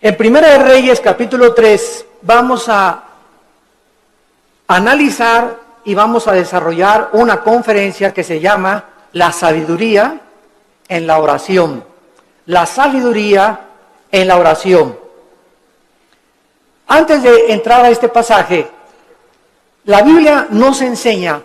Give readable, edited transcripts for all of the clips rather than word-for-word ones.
En Primera de Reyes, capítulo 3, vamos a analizar y vamos a desarrollar una conferencia que se llama La sabiduría en la oración. La sabiduría en la oración. Antes de entrar a este pasaje, la Biblia nos enseña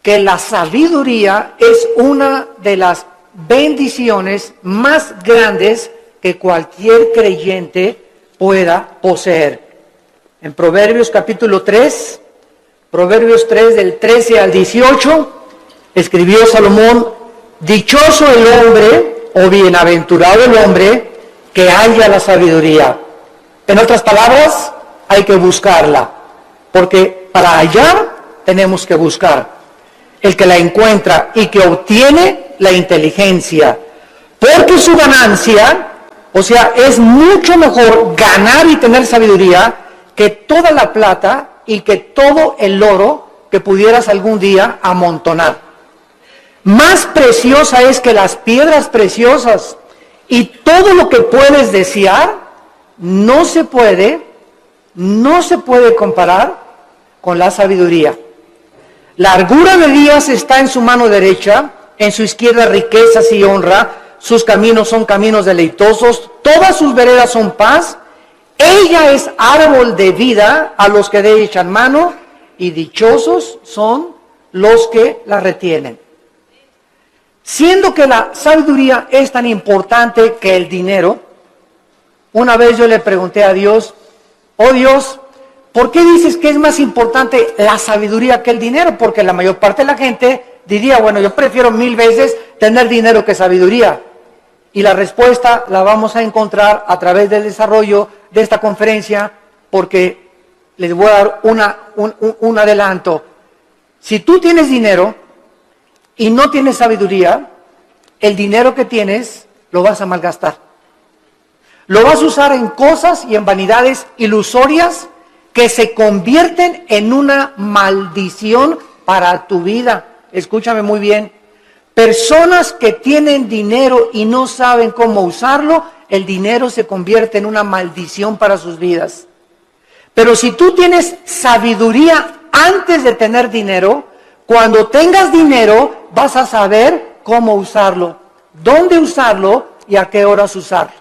que la sabiduría es una de las bendiciones más grandes que cualquier creyente pueda poseer. En Proverbios capítulo 3, Proverbios 3 del 13 al 18, escribió Salomón: dichoso el hombre o bienaventurado el hombre que halla la sabiduría. En otras palabras, hay que buscarla, porque para hallar tenemos que buscar. El que la encuentra y que obtiene la inteligencia, porque su ganancia, o sea, es mucho mejor ganar y tener sabiduría que toda la plata y que todo el oro que pudieras algún día amontonar. Más preciosa es que las piedras preciosas, y todo lo que puedes desear no se puede comparar con la sabiduría. Largura de días está en su mano derecha, en su izquierda riquezas y honra, sus caminos son caminos deleitosos, todas sus veredas son paz. Ella es árbol de vida a los que de ella echan mano, y dichosos son los que la retienen. Siendo que la sabiduría es tan importante que el dinero, una vez yo le pregunté a Dios: oh Dios, ¿por qué dices que es más importante la sabiduría que el dinero? Porque la mayor parte de la gente diría: bueno, yo prefiero 1000 veces tener dinero que sabiduría. Y la respuesta la vamos a encontrar a través del desarrollo de esta conferencia, porque les voy a dar un adelanto. Si tú tienes dinero y no tienes sabiduría, el dinero que tienes lo vas a malgastar. Lo vas a usar en cosas y en vanidades ilusorias que se convierten en una maldición para tu vida. Escúchame muy bien. Personas que tienen dinero y no saben cómo usarlo, el dinero se convierte en una maldición para sus vidas. Pero si tú tienes sabiduría antes de tener dinero, cuando tengas dinero vas a saber cómo usarlo, dónde usarlo y a qué horas usarlo.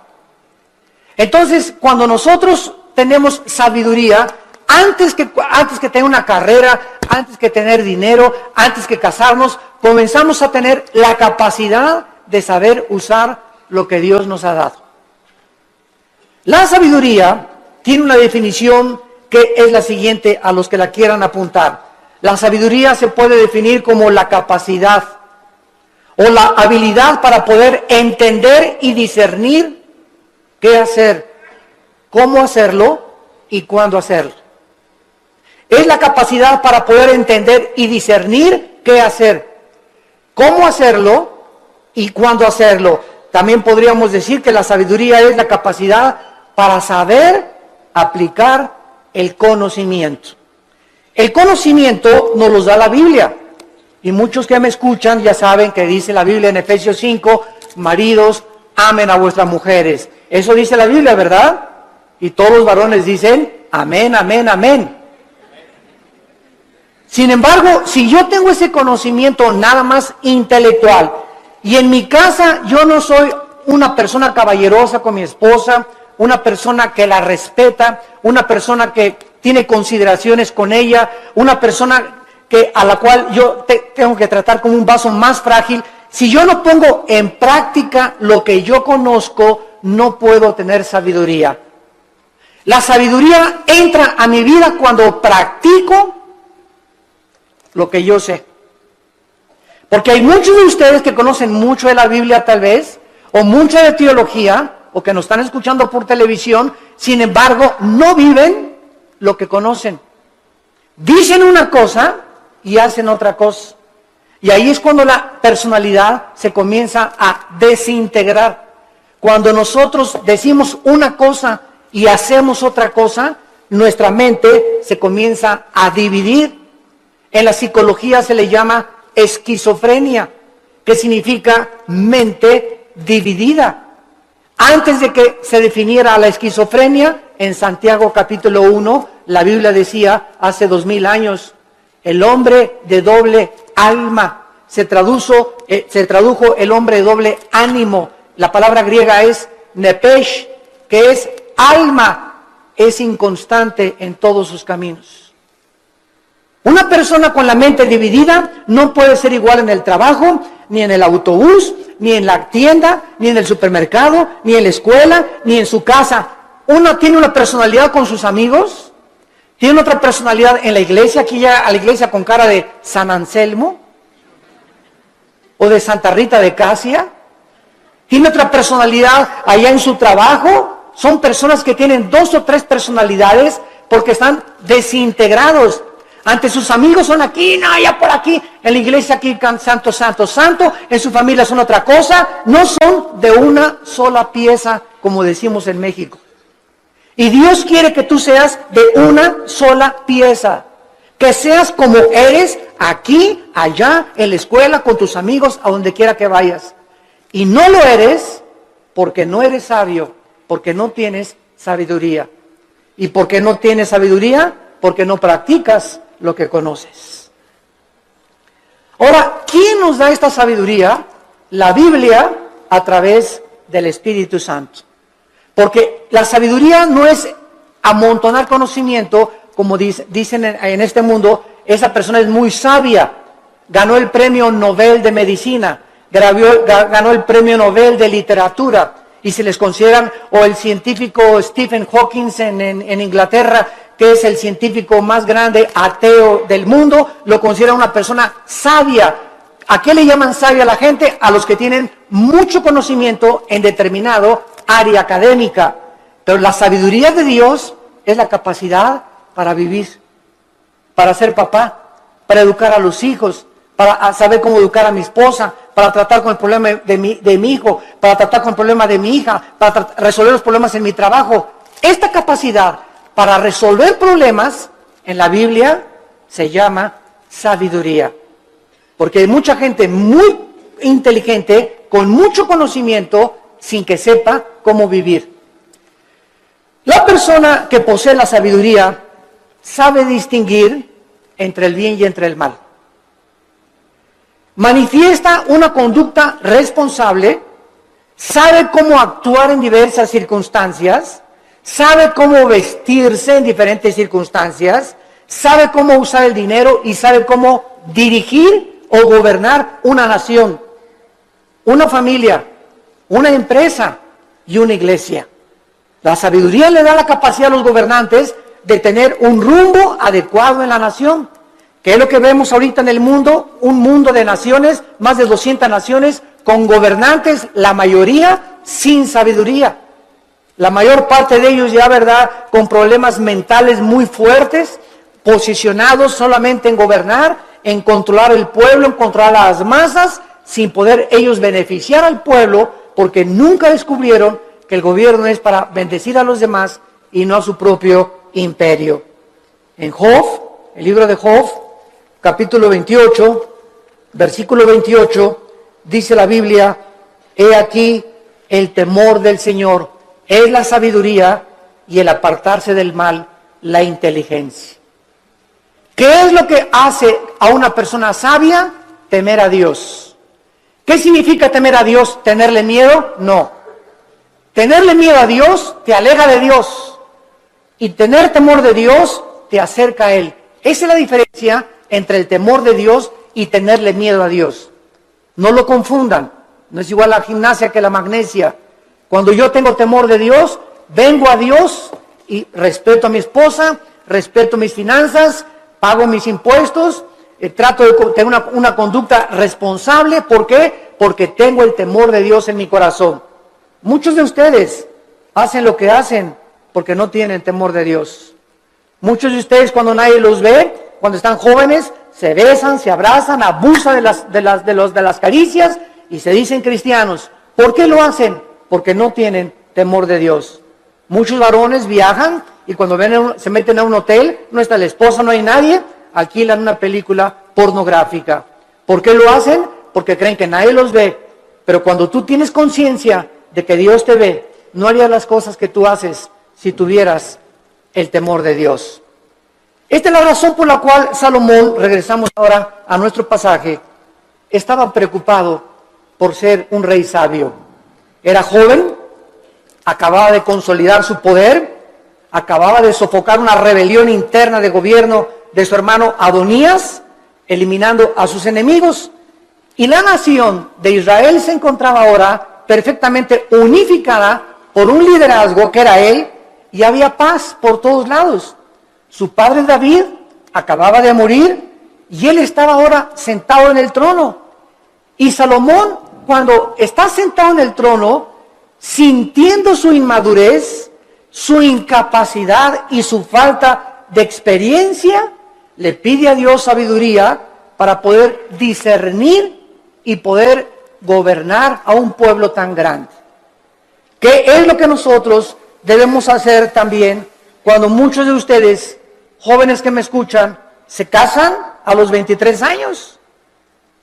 Entonces, cuando nosotros tenemos sabiduría, antes que tener una carrera, antes que tener dinero, antes que casarnos, comenzamos a tener la capacidad de saber usar lo que Dios nos ha dado. La sabiduría tiene una definición que es la siguiente, a los que la quieran apuntar. La sabiduría se puede definir como la capacidad o la habilidad para poder entender y discernir qué hacer, cómo hacerlo y cuándo hacerlo. Es la capacidad para poder entender y discernir qué hacer, cómo hacerlo y cuándo hacerlo. También podríamos decir que la sabiduría es la capacidad para saber aplicar el conocimiento. El conocimiento nos lo da la Biblia. Y muchos que me escuchan ya saben que dice la Biblia en Efesios 5, maridos, amen a vuestras mujeres. Eso dice la Biblia, ¿verdad? Y todos los varones dicen, amén, amén, amén. Sin embargo, si yo tengo ese conocimiento nada más intelectual, y en mi casa yo no soy una persona caballerosa con mi esposa, una persona que la respeta, una persona que tiene consideraciones con ella, una persona a la cual yo tengo que tratar como un vaso más frágil, si yo no pongo en práctica lo que yo conozco, no puedo tener sabiduría. La sabiduría entra a mi vida cuando practico lo que yo sé. Porque hay muchos de ustedes que conocen mucho de la Biblia tal vez, o mucha de teología, o que nos están escuchando por televisión, sin embargo, no viven lo que conocen. Dicen una cosa y hacen otra cosa. Y ahí es cuando la personalidad se comienza a desintegrar. Cuando nosotros decimos una cosa y hacemos otra cosa, nuestra mente se comienza a dividir. En la psicología se le llama esquizofrenia, que significa mente dividida. Antes de que se definiera la esquizofrenia, en Santiago capítulo 1, la Biblia decía, hace 2000 años, el hombre de doble alma. Se tradujo el hombre de doble ánimo. La palabra griega es nepesh, que es alma, es inconstante en todos sus caminos. Una persona con la mente dividida no puede ser igual en el trabajo, ni en el autobús, ni en la tienda, ni en el supermercado, ni en la escuela, ni en su casa. Uno tiene una personalidad con sus amigos, tiene otra personalidad en la iglesia, aquí ya a la iglesia con cara de San Anselmo, o de Santa Rita de Casia. Tiene otra personalidad allá en su trabajo. Son personas que tienen 2 o 3 personalidades porque están desintegrados. Ante sus amigos son aquí, no, allá por aquí. En la iglesia aquí santo, santo, santo. En su familia son otra cosa. No son de una sola pieza, como decimos en México. Y Dios quiere que tú seas de una sola pieza. Que seas como eres aquí, allá, en la escuela, con tus amigos, a donde quiera que vayas. Y no lo eres porque no eres sabio, porque no tienes sabiduría. ¿Y por qué no tienes sabiduría? Porque no practicas lo que conoces. Ahora, ¿quién nos da esta sabiduría? La Biblia a través del Espíritu Santo. Porque la sabiduría no es amontonar conocimiento, como dicen en este mundo, esa persona es muy sabia, ganó el premio Nobel de Medicina, ganó el premio Nobel de Literatura, y se les consideran, o el científico Stephen Hawking en Inglaterra, que es el científico más grande ateo del mundo, lo considera una persona sabia. ¿A qué le llaman sabia a la gente? A los que tienen mucho conocimiento en determinado área académica. Pero la sabiduría de Dios es la capacidad para vivir, para ser papá, para educar a los hijos, para saber cómo educar a mi esposa, para tratar con el problema de mi hijo, para tratar con el problema de mi hija, para resolver los problemas en mi trabajo. Esta capacidad para resolver problemas en la Biblia se llama sabiduría. Porque hay mucha gente muy inteligente, con mucho conocimiento, sin que sepa cómo vivir. La persona que posee la sabiduría sabe distinguir entre el bien y entre el mal. Manifiesta una conducta responsable, sabe cómo actuar en diversas circunstancias, sabe cómo vestirse en diferentes circunstancias, sabe cómo usar el dinero y sabe cómo dirigir o gobernar una nación, una familia, una empresa y una iglesia. La sabiduría le da la capacidad a los gobernantes de tener un rumbo adecuado en la nación. ¿Qué es lo que vemos ahorita en el mundo? Un mundo de naciones, más de 200 naciones, con gobernantes, la mayoría sin sabiduría. La mayor parte de ellos ya, ¿verdad?, con problemas mentales muy fuertes, posicionados solamente en gobernar, en controlar el pueblo, en controlar a las masas, sin poder ellos beneficiar al pueblo, porque nunca descubrieron que el gobierno es para bendecir a los demás y no a su propio imperio. En Job, el libro de Job, capítulo 28, versículo 28, dice la Biblia: he aquí el temor del Señor es la sabiduría, y el apartarse del mal, la inteligencia. ¿Qué es lo que hace a una persona sabia? Temer a Dios. ¿Qué significa temer a Dios? ¿Tenerle miedo? No. Tenerle miedo a Dios te aleja de Dios, y tener temor de Dios te acerca a Él. Esa es la diferencia entre el temor de Dios y tenerle miedo a Dios. No lo confundan. No es igual la gimnasia que la magnesia. Cuando yo tengo temor de Dios, vengo a Dios y respeto a mi esposa, respeto mis finanzas, pago mis impuestos, trato de tener una conducta responsable. ¿Por qué? Porque tengo el temor de Dios en mi corazón. Muchos de ustedes hacen lo que hacen porque no tienen temor de Dios. Muchos de ustedes, cuando nadie los ve, cuando están jóvenes, se besan, se abrazan, abusan de las caricias y se dicen cristianos. ¿Por qué lo hacen? Porque no tienen temor de Dios. Muchos varones viajan y cuando se meten a un hotel, no está la esposa, no hay nadie, alquilan una película pornográfica. ¿Por qué lo hacen? Porque creen que nadie los ve. Pero cuando tú tienes conciencia de que Dios te ve no harías las cosas que tú haces si tuvieras el temor de Dios. Esta es la razón por la cual Salomón, regresamos ahora a nuestro pasaje, estaba preocupado por ser un rey sabio. Era joven, acababa de consolidar su poder, acababa de sofocar una rebelión interna de gobierno de su hermano Adonías, eliminando a sus enemigos. Y la nación de Israel se encontraba ahora perfectamente unificada por un liderazgo que era él, y había paz por todos lados. Su padre David acababa de morir y él estaba ahora sentado en el trono. Y Salomón, cuando está sentado en el trono, sintiendo su inmadurez, su incapacidad y su falta de experiencia, le pide a Dios sabiduría para poder discernir y poder gobernar a un pueblo tan grande. ¿Qué es lo que nosotros debemos hacer también cuando muchos de ustedes, jóvenes que me escuchan, se casan a los 23 años?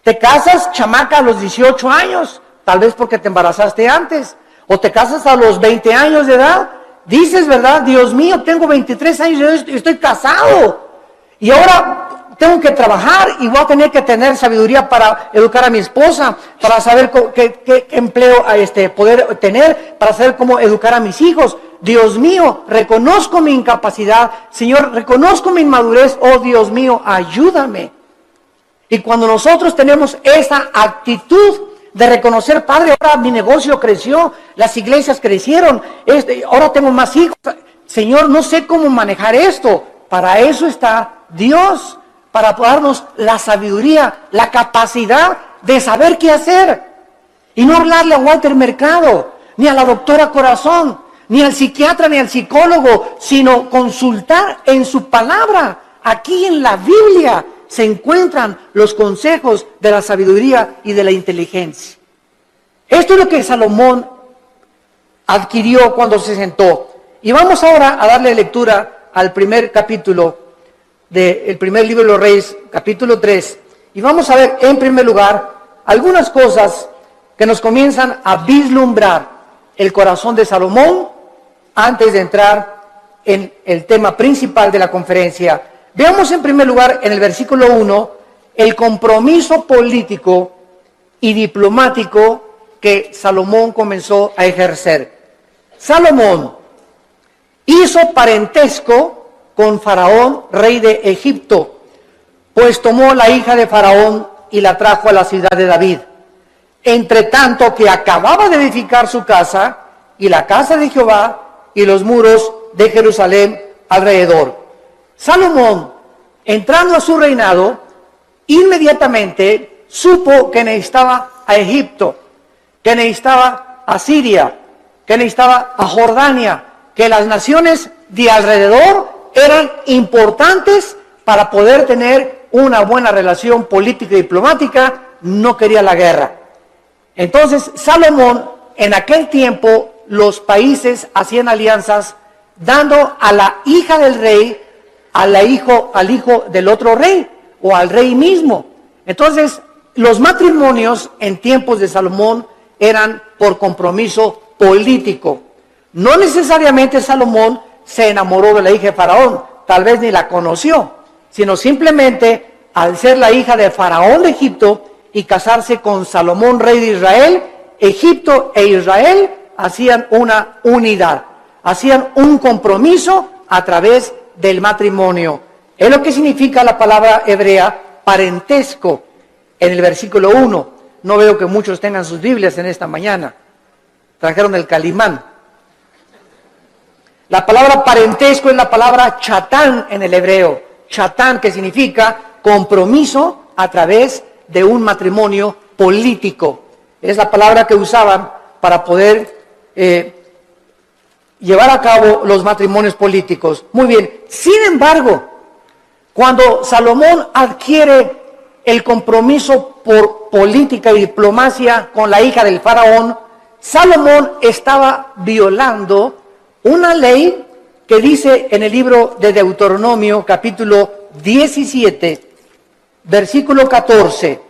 Te casas, chamaca, a los 18 años, tal vez porque te embarazaste antes, o te casas a los 20 años de edad. Dices, ¿verdad? Dios mío, tengo 23 años y estoy casado. Y ahora tengo que trabajar y voy a tener que tener sabiduría para educar a mi esposa, para saber qué empleo poder tener, para saber cómo educar a mis hijos. Dios mío, reconozco mi incapacidad. Señor, reconozco mi inmadurez. Oh, Dios mío, ayúdame. Y cuando nosotros tenemos esa actitud de reconocer, Padre, ahora mi negocio creció, las iglesias crecieron, ahora tengo más hijos. Señor, no sé cómo manejar esto. Para eso está Dios, para darnos la sabiduría, la capacidad de saber qué hacer. Y no hablarle a Walter Mercado, ni a la doctora Corazón, ni al psiquiatra, ni al psicólogo, sino consultar en su palabra. Aquí en la Biblia se encuentran los consejos de la sabiduría y de la inteligencia. Esto es lo que Salomón adquirió cuando se sentó. Y vamos ahora a darle lectura al primer capítulo del primer libro de los Reyes, capítulo 3. Y vamos a ver en primer lugar algunas cosas que nos comienzan a vislumbrar el corazón de Salomón antes de entrar en el tema principal de la conferencia. Veamos en primer lugar en el versículo 1 el compromiso político y diplomático que Salomón comenzó a ejercer. Salomón hizo parentesco con Faraón, rey de Egipto, pues tomó la hija de Faraón y la trajo a la ciudad de David. Entre tanto que acababa de edificar su casa y la casa de Jehová y los muros de Jerusalén alrededor. Salomón, entrando a su reinado, inmediatamente supo que necesitaba a Egipto, que necesitaba a Siria, que necesitaba a Jordania, que las naciones de alrededor eran importantes para poder tener una buena relación política y diplomática. No quería la guerra. Entonces Salomón, en aquel tiempo, los países hacían alianzas dando a la hija del rey al hijo del otro rey o al rey mismo. Entonces los matrimonios en tiempos de Salomón eran por compromiso político. No necesariamente Salomón se enamoró de la hija de Faraón, tal vez ni la conoció, sino simplemente al ser la hija de Faraón de Egipto y casarse con Salomón, rey de Israel, Egipto e Israel hacían una unidad, hacían un compromiso a través del matrimonio. Es lo que significa la palabra hebrea parentesco en el versículo 1. No veo que muchos tengan sus Biblias en esta mañana. Trajeron el Calimán. La palabra parentesco es la palabra chatán en el hebreo. Chatán, que significa compromiso a través de un matrimonio político. Es la palabra que usaban para poder llevar a cabo los matrimonios políticos. Muy bien. Sin embargo, cuando Salomón adquiere el compromiso por política y diplomacia con la hija del faraón, Salomón estaba violando una ley que dice en el libro de Deuteronomio, capítulo 17, versículo 14,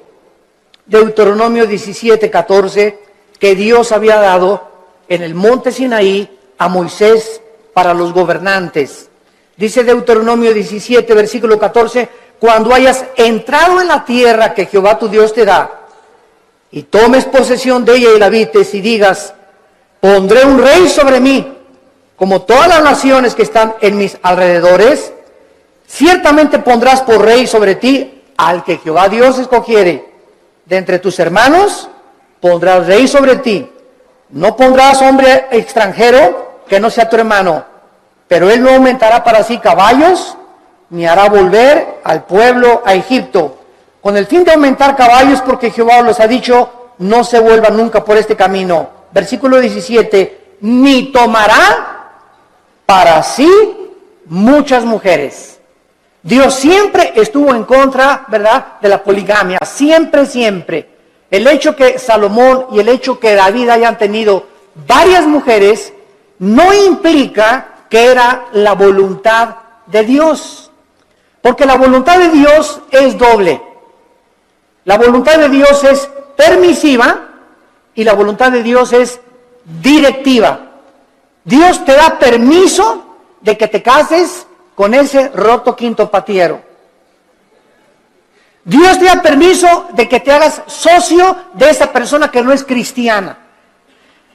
Deuteronomio 17, 14, que Dios había dado en el monte Sinaí a Moisés para los gobernantes. Dice Deuteronomio 17, versículo 14, cuando hayas entrado en la tierra que Jehová tu Dios te da, y tomes posesión de ella y la habites, y digas, pondré un rey sobre mí, como todas las naciones que están en mis alrededores, ciertamente pondrás por rey sobre ti al que Jehová Dios escogiere. De entre tus hermanos pondrás rey sobre ti. No pondrás hombre extranjero que no sea tu hermano, pero él no aumentará para sí caballos, ni hará volver al pueblo a Egipto, con el fin de aumentar caballos, porque Jehová los ha dicho, no se vuelvan nunca por este camino. Versículo 17, ni tomará para sí muchas mujeres. Dios siempre estuvo en contra, ¿verdad?, de la poligamia, siempre, siempre. El hecho que Salomón y el hecho que David hayan tenido varias mujeres no implica que era la voluntad de Dios, porque la voluntad de Dios es doble. La voluntad de Dios es permisiva y la voluntad de Dios es directiva. Dios te da permiso de que te cases con ese roto quinto patiero. Dios te da permiso de que te hagas socio de esa persona que no es cristiana.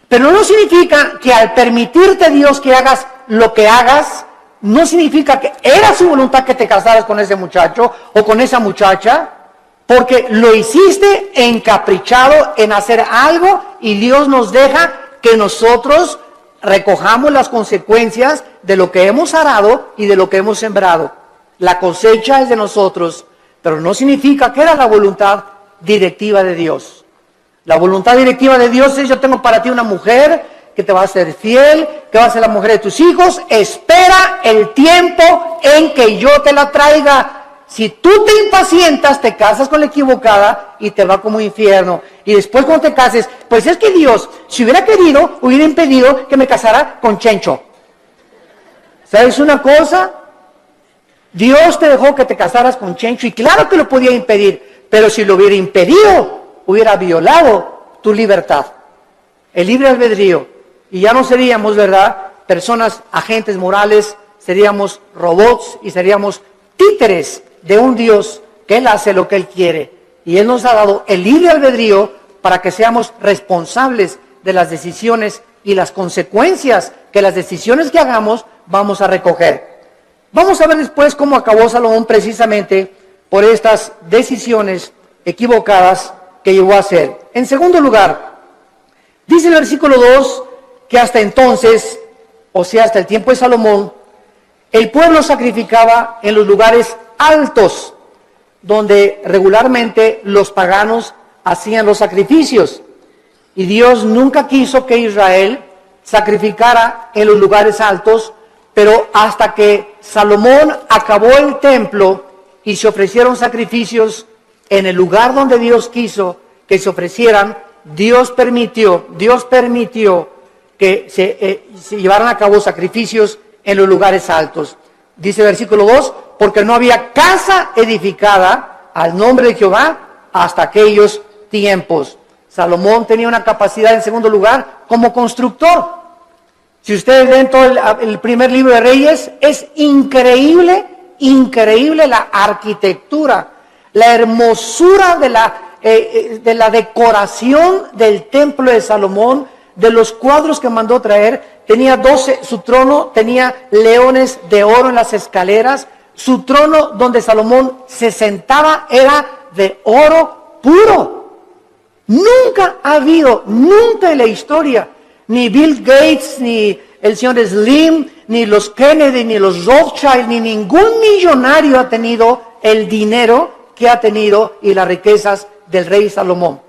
Pero no significa que al permitirte Dios que hagas lo que hagas, no significa que era su voluntad que te casaras con ese muchacho o con esa muchacha, porque lo hiciste encaprichado en hacer algo y Dios nos deja que nosotros recojamos las consecuencias de lo que hemos arado y de lo que hemos sembrado. La cosecha es de nosotros, pero no significa que era la voluntad directiva de Dios. La voluntad directiva de Dios es: yo tengo para ti una mujer que te va a ser fiel, que va a ser la mujer de tus hijos, espera el tiempo en que yo te la traiga. Si tú te impacientas, te casas con la equivocada y te va como infierno. Y después cuando te cases, pues es que Dios, si hubiera querido, hubiera impedido que me casara con Chencho. ¿Sabes una cosa? Dios te dejó que te casaras con Chencho y claro que lo podía impedir, pero si lo hubiera impedido, hubiera violado tu libertad, el libre albedrío. Y ya no seríamos, ¿verdad?, personas, agentes morales, seríamos robots y seríamos títeres de un Dios que Él hace lo que Él quiere. Y Él nos ha dado el libre albedrío para que seamos responsables de las decisiones y las consecuencias que las decisiones que hagamos vamos a recoger. Vamos a ver después cómo acabó Salomón precisamente por estas decisiones equivocadas que llegó a hacer. En segundo lugar, dice el versículo 2 que hasta entonces, o sea, hasta el tiempo de Salomón, el pueblo sacrificaba en los lugares altos, donde regularmente los paganos hacían los sacrificios. Y Dios nunca quiso que Israel sacrificara en los lugares altos, pero hasta que Salomón acabó el templo y se ofrecieron sacrificios en el lugar donde Dios quiso que se ofrecieran, Dios permitió que se llevaran a cabo sacrificios en los lugares altos. Dice el versículo 2, porque no había casa edificada al nombre de Jehová hasta aquellos tiempos. Salomón tenía una capacidad, en segundo lugar, como constructor. Si ustedes ven todo el primer libro de Reyes, es increíble la arquitectura, la hermosura de la decoración del templo de Salomón, de los cuadros que mandó traer. Tenía 12, su trono tenía leones de oro en las escaleras. Su trono donde Salomón se sentaba era de oro puro. Nunca ha habido, nunca en la historia, ni Bill Gates, ni el señor Slim, ni los Kennedy, ni los Rothschild, ni ningún millonario ha tenido el dinero que ha tenido y las riquezas del rey Salomón.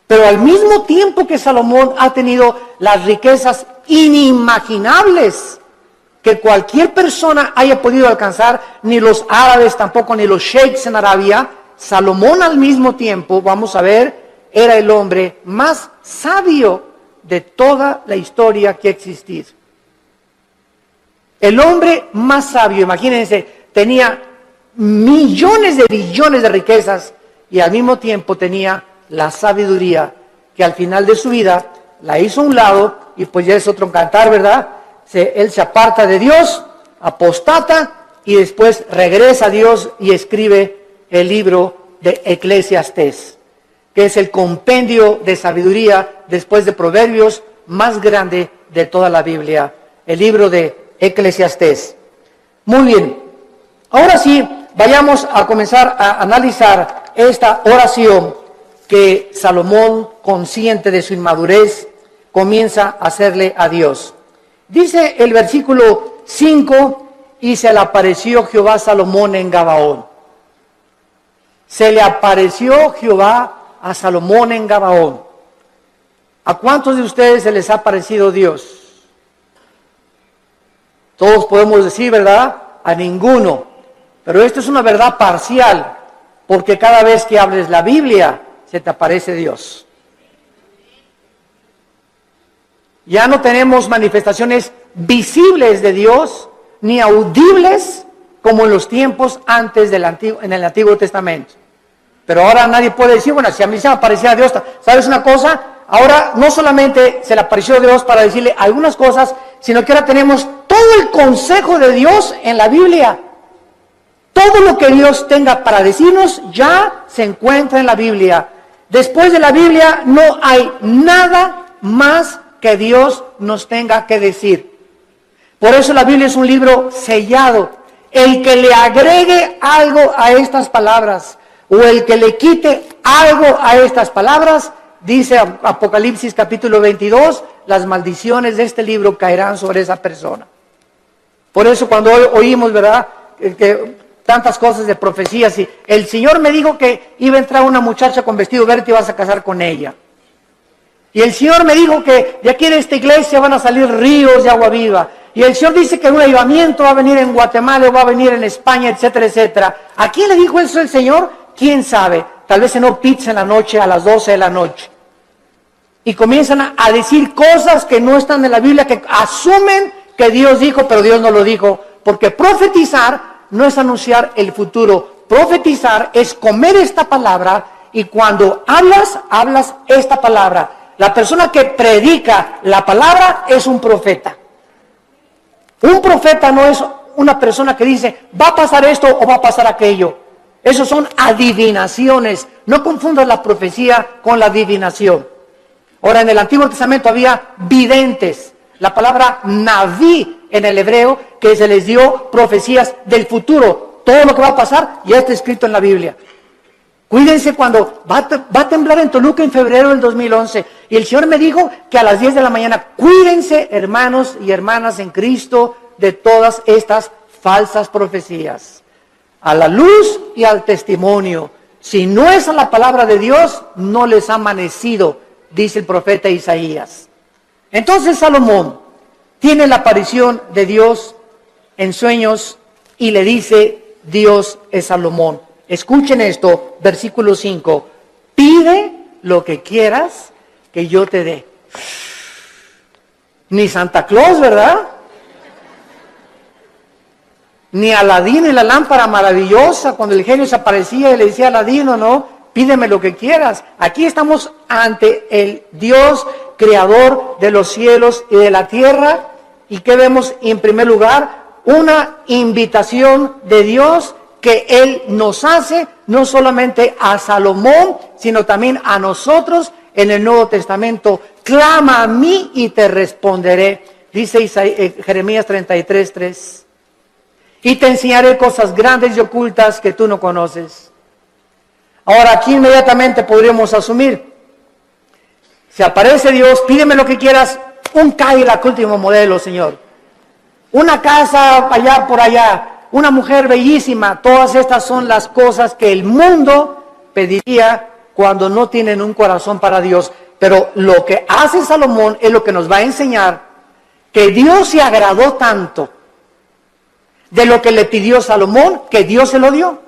Pero al mismo tiempo que Salomón ha tenido las riquezas inimaginables que cualquier persona haya podido alcanzar, ni los árabes tampoco, ni los sheiks en Arabia, Salomón al mismo tiempo, vamos a ver, era el hombre más sabio de toda la historia que ha existido. El hombre más sabio, imagínense, tenía millones de billones de riquezas y al mismo tiempo tenía la sabiduría que al final de su vida la hizo a un lado y pues ya es otro cantar, ¿verdad? Él se aparta de Dios, apostata, y después regresa a Dios y escribe el libro de Eclesiastés, que es el compendio de sabiduría después de Proverbios más grande de toda la Biblia, el libro de Eclesiastés. Muy bien, ahora sí, vayamos a comenzar a analizar esta oración que Salomón, consciente de su inmadurez, comienza a hacerle a Dios. Dice el versículo 5, y se le apareció Jehová a Salomón en Gabaón. Se le apareció Jehová a Salomón en Gabaón. ¿A cuántos de ustedes se les ha aparecido Dios? Todos podemos decir, ¿verdad? A ninguno. Pero esto es una verdad parcial, porque cada vez que hables la Biblia, se te aparece Dios. Ya no tenemos manifestaciones visibles de Dios, ni audibles como en los tiempos antes en el Antiguo Testamento. Pero ahora nadie puede decir, bueno, si a mí se me aparecía Dios, ¿sabes una cosa? Ahora no solamente se le apareció Dios para decirle algunas cosas, sino que ahora tenemos todo el consejo de Dios en la Biblia. Todo lo que Dios tenga para decirnos ya se encuentra en la Biblia. Después de la Biblia no hay nada más que Dios nos tenga que decir. Por eso la Biblia es un libro sellado. El que le agregue algo a estas palabras o el que le quite algo a estas palabras, dice Apocalipsis capítulo 22, las maldiciones de este libro caerán sobre esa persona. Por eso cuando oímos, ¿verdad?, que tantas cosas de profecías, y el Señor me dijo que iba a entrar una muchacha con vestido verde y vas a casar con ella. Y el Señor me dijo que de aquí de esta iglesia van a salir ríos de agua viva. Y el Señor dice que un avivamiento va a venir en Guatemala o va a venir en España, etcétera, etcétera. ¿A quién le dijo eso el Señor? ¿Quién sabe? Tal vez cenó pizza en la noche a las 12 de la noche. Y comienzan a decir cosas que no están en la Biblia, que asumen que Dios dijo, pero Dios no lo dijo. Porque profetizar no es anunciar el futuro. Profetizar es comer esta palabra, y cuando hablas esta palabra. La persona que predica la palabra es un profeta. Un profeta no es una persona que dice, va a pasar esto o va a pasar aquello. Esos son adivinaciones. No confundas la profecía con la adivinación. Ahora, en el Antiguo Testamento había videntes. La palabra naví en el hebreo, que se les dio profecías del futuro. Todo lo que va a pasar ya está escrito en la Biblia. Cuídense cuando va a temblar en Toluca en febrero del 2011. Y el Señor me dijo que a las 10 de la mañana, cuídense, hermanos y hermanas en Cristo, de todas estas falsas profecías. A la luz y al testimonio. Si no es a la palabra de Dios, no les ha amanecido, dice el profeta Isaías. Entonces Salomón tiene la aparición de Dios en sueños y le dice, Dios es Salomón. Escuchen esto, versículo 5. Pide lo que quieras que yo te dé. Ni Santa Claus, ¿verdad? Ni Aladín y la lámpara maravillosa, cuando el genio se aparecía y le decía a Aladín, no, pídeme lo que quieras. Aquí estamos ante el Dios creador de los cielos y de la tierra. ¿Y qué vemos en primer lugar? Una invitación de Dios que Él nos hace, no solamente a Salomón, sino también a nosotros en el Nuevo Testamento. Clama a mí y te responderé, dice Jeremías 33:3. Y te enseñaré cosas grandes y ocultas que tú no conoces. Ahora aquí inmediatamente podríamos asumir, si aparece Dios, pídeme lo que quieras, un Cadillac último modelo, Señor. Una casa allá por allá. Una mujer bellísima. Todas estas son las cosas que el mundo pediría cuando no tienen un corazón para Dios. Pero lo que hace Salomón es lo que nos va a enseñar que Dios se agradó tanto de lo que le pidió Salomón, que Dios se lo dio.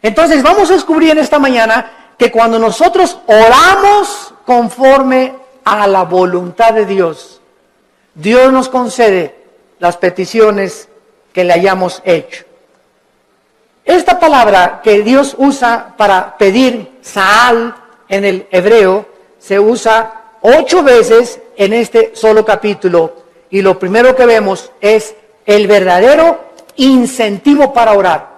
Entonces vamos a descubrir en esta mañana que cuando nosotros oramos conforme a la voluntad de Dios, Dios nos concede las peticiones que le hayamos hecho. Esta palabra que Dios usa para pedir, Saal, en el hebreo, se usa 8 veces en este solo capítulo. Y lo primero que vemos es el verdadero incentivo para orar.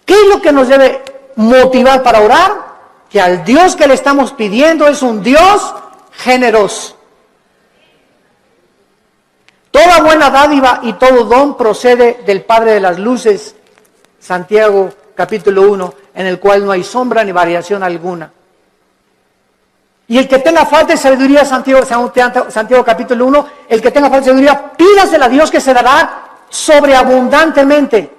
¿Qué es lo que nos debe motivar para orar? Que al Dios que le estamos pidiendo es un Dios generoso. Toda buena dádiva y todo don procede del Padre de las luces, Santiago capítulo 1, en el cual no hay sombra ni variación alguna. Y el que tenga falta de sabiduría, Santiago capítulo 1, el que tenga falta de sabiduría, pídasela a Dios que se dará sobreabundantemente.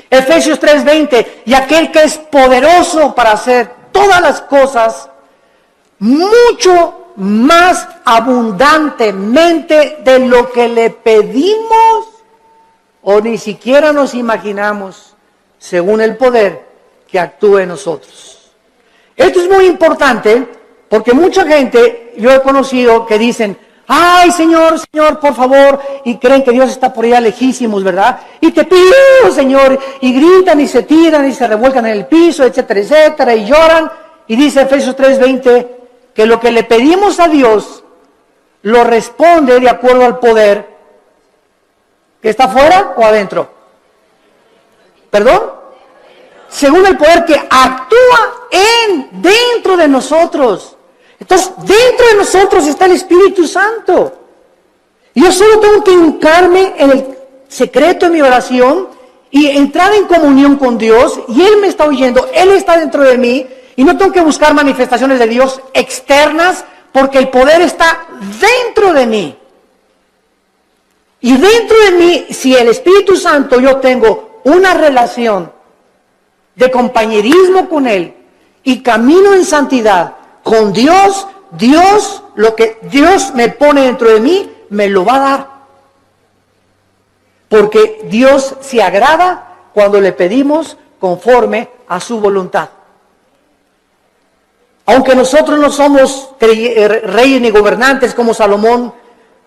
Efesios 3:20, y aquel que es poderoso para hacer todas las cosas mucho más abundantemente de lo que le pedimos o ni siquiera nos imaginamos, según el poder que actúa en nosotros. Esto es muy importante porque mucha gente, yo he conocido, que dicen, ay, Señor, Señor, por favor, y creen que Dios está por allá lejísimos, ¿verdad? Y te pido, Señor, y gritan y se tiran y se revuelcan en el piso, etcétera, etcétera, y lloran. Y dice Efesios 3:20 que lo que le pedimos a Dios lo responde de acuerdo al poder que está afuera o adentro. ¿Perdón? Según el poder que actúa dentro de nosotros. Entonces, dentro de nosotros está el Espíritu Santo. Yo solo tengo que hincarme en el secreto de mi oración y entrar en comunión con Dios, y Él me está oyendo, Él está dentro de mí, y no tengo que buscar manifestaciones de Dios externas, porque el poder está dentro de mí. Y dentro de mí, si el Espíritu Santo, yo tengo una relación de compañerismo con Él y camino en santidad con Dios, lo que Dios me pone dentro de mí, me lo va a dar. Porque Dios se agrada cuando le pedimos conforme a su voluntad. Aunque nosotros no somos reyes ni gobernantes como Salomón,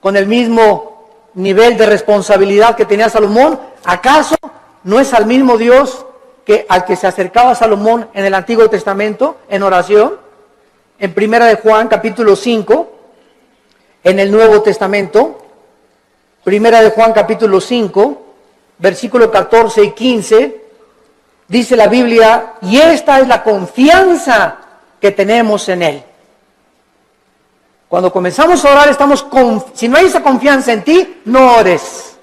con el mismo nivel de responsabilidad que tenía Salomón, ¿acaso no es al mismo Dios al que se acercaba Salomón en el Antiguo Testamento en oración? En Primera de Juan capítulo 5, en el Nuevo Testamento, Primera de Juan capítulo 5, versículo 14 y 15, dice la Biblia, y esta es la confianza que tenemos en Él. Cuando comenzamos a orar, si no hay esa confianza en ti, no ores.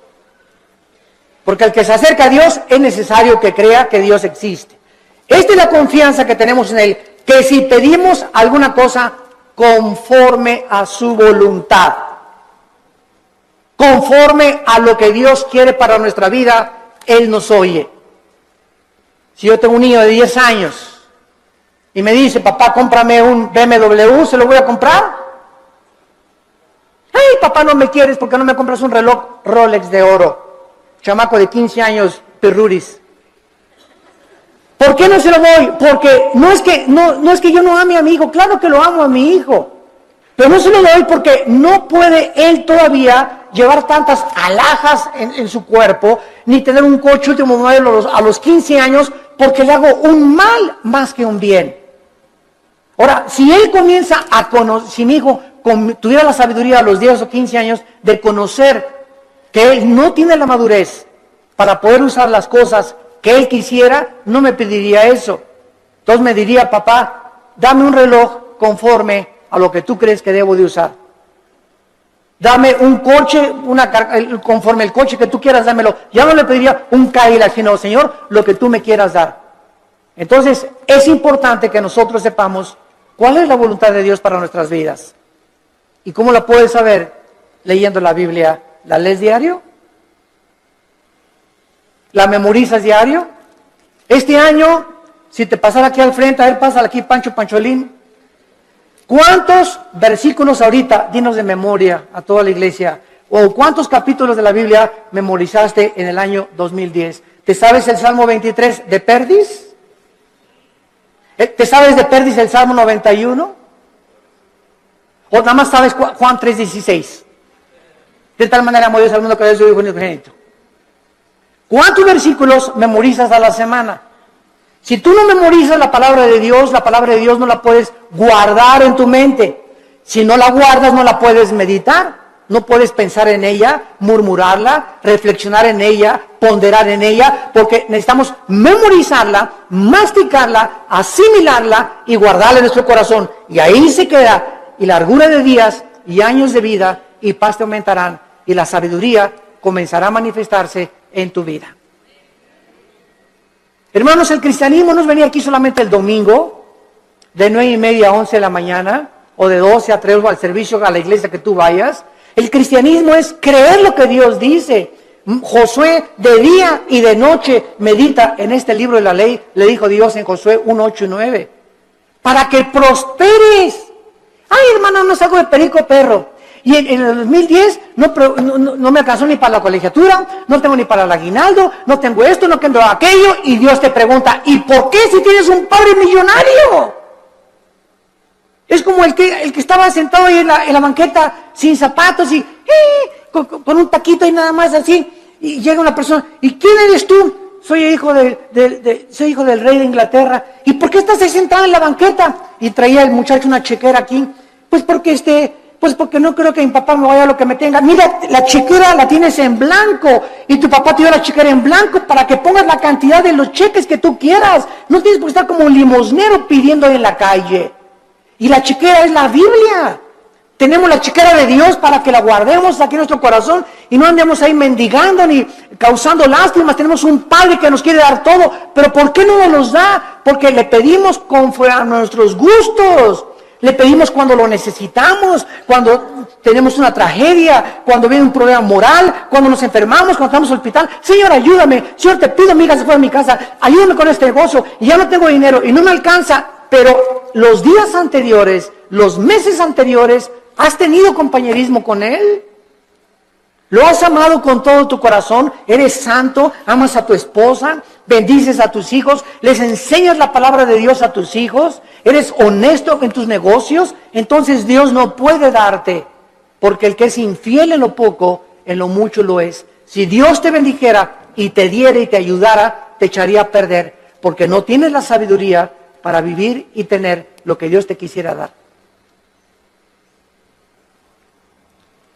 Porque el que se acerca a Dios es necesario que crea que Dios existe. Esta es la confianza que tenemos en Él, que si pedimos alguna cosa conforme a su voluntad, conforme a lo que Dios quiere para nuestra vida, Él nos oye. Si yo tengo un niño de 10 años y me dice, papá, cómprame un BMW, ¿se lo voy a comprar? Ay, papá, no me quieres porque no me compras un reloj Rolex de oro. Chamaco de 15 años, perruris. ¿Por qué no se lo doy? Porque no es que yo no ame a mi hijo, claro que lo amo a mi hijo. Pero no se lo doy porque no puede él todavía llevar tantas alhajas en su cuerpo, ni tener un coche último modelo a los 15 años, porque le hago un mal más que un bien. Ahora, si él comienza a conocer, si mi hijo tuviera la sabiduría a los 10 o 15 años de conocer que él no tiene la madurez para poder usar las cosas que él quisiera, no me pediría eso. Entonces me diría, papá, dame un reloj conforme a lo que tú crees que debo de usar. Dame un coche, conforme el coche que tú quieras, dámelo. Ya no le pediría un Cadillac, sino, Señor, lo que tú me quieras dar. Entonces, es importante que nosotros sepamos cuál es la voluntad de Dios para nuestras vidas. ¿Y cómo la puedes saber? Leyendo la Biblia. ¿La lees diario? ¿La memorizas diario? Este año, si te pasara aquí al frente, a ver, pásala aquí, Pancho Pancholín. ¿Cuántos versículos ahorita, dinos de memoria a toda la iglesia, o cuántos capítulos de la Biblia memorizaste en el año 2010? ¿Te sabes el Salmo 23 de Perdis? ¿Te sabes de Perdis el Salmo 91? ¿O nada más sabes Juan 3:16? De tal manera amó Dios al mundo que dio su Hijo unigénito. ¿Cuántos versículos memorizas a la semana? Si tú no memorizas la palabra de Dios no la puedes guardar en tu mente. Si no la guardas, no la puedes meditar. No puedes pensar en ella, murmurarla, reflexionar en ella, ponderar en ella, porque necesitamos memorizarla, masticarla, asimilarla y guardarla en nuestro corazón. Y ahí se queda, y largura de días y años de vida y paz te aumentarán, y la sabiduría comenzará a manifestarse en tu vida. Hermanos, el cristianismo no es venir aquí solamente el domingo, de 9:30 a 11 de la mañana, o de 12 a 3 o al servicio a la iglesia que tú vayas. El cristianismo es creer lo que Dios dice. Josué de día y de noche medita en este libro de la ley, le dijo Dios en Josué 1:8 y 9, para que prosperes. Ay, hermano, no salgo de perico perro. Y en el 2010 no me alcanzó ni para la colegiatura, no tengo ni para el aguinaldo, no tengo esto, no tengo aquello. Y Dios te pregunta, ¿y por qué si tienes un padre millonario? Es como el que estaba sentado ahí en la banqueta sin zapatos y con un taquito y nada más así. Y llega una persona, ¿y quién eres tú? Soy hijo del rey de Inglaterra. ¿Y por qué estás ahí sentado en la banqueta? Y traía el muchacho una chequera aquí. Pues porque no creo que mi papá me vaya a lo que me tenga. Mira, la chequera la tienes en blanco y tu papá te dio la chequera en blanco para que pongas la cantidad de los cheques que tú quieras. No tienes por qué estar como un limosnero pidiendo en la calle. Y la chequera es la Biblia. Tenemos la chequera de Dios para que la guardemos aquí en nuestro corazón y no andemos ahí mendigando ni causando lástimas. Tenemos un Padre que nos quiere dar todo, pero ¿por qué no nos los da? Porque le pedimos conforme a nuestros gustos. Le pedimos cuando lo necesitamos, cuando tenemos una tragedia, cuando viene un problema moral, cuando nos enfermamos, cuando estamos en el hospital. Señor, ayúdame. Señor, te pido, mi hija se fue de mi casa. Ayúdame con este negocio. Y ya no tengo dinero y no me alcanza. Pero los días anteriores, los meses anteriores, ¿has tenido compañerismo con Él? ¿Lo has amado con todo tu corazón? ¿Eres santo? ¿Amas a tu esposa? ¿Bendices a tus hijos? ¿Les enseñas la palabra de Dios a tus hijos? ¿Eres honesto en tus negocios? Entonces Dios no puede darte, porque el que es infiel en lo poco, en lo mucho lo es. Si Dios te bendijera y te diera y te ayudara, te echaría a perder, porque no tienes la sabiduría para vivir y tener lo que Dios te quisiera dar.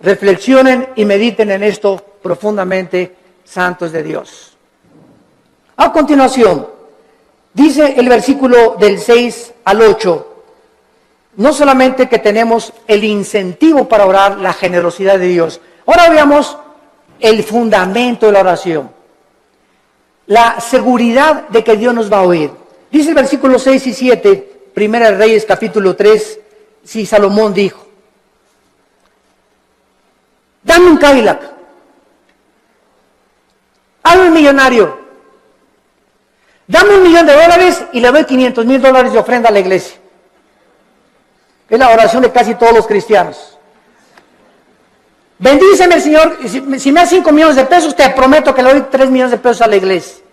Reflexionen y mediten en esto profundamente, santos de Dios. A continuación, dice el versículo del 6 al 8, no solamente que tenemos el incentivo para orar, la generosidad de Dios. Ahora veamos el fundamento de la oración, la seguridad de que Dios nos va a oír. Dice el versículo 6 y 7, Primera de Reyes capítulo 3, si Salomón dijo, dame un Cadillac, hazme un millonario, dame $1,000,000 y le doy $500,000 de ofrenda a la iglesia. Es la oración de casi todos los cristianos. Bendíceme, Señor, si me das 5 millones de pesos, te prometo que le doy 3 millones de pesos a la iglesia.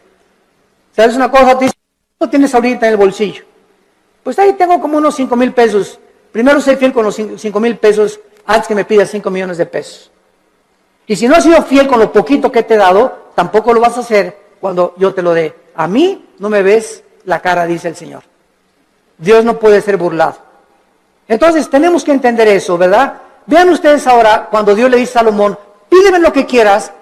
¿Sabes una cosa? Te dice, ¿cuánto tienes ahorita en el bolsillo? Pues ahí tengo como unos 5,000 pesos. Primero sé fiel con los 5,000 pesos antes que me pidas 5 millones de pesos. Y si no has sido fiel con lo poquito que te he dado, tampoco lo vas a hacer cuando yo te lo dé. A mí no me ves la cara, dice el Señor. Dios no puede ser burlado. Entonces tenemos que entender eso, ¿verdad? Vean ustedes ahora cuando Dios le dice a Salomón, pídeme lo que quieras.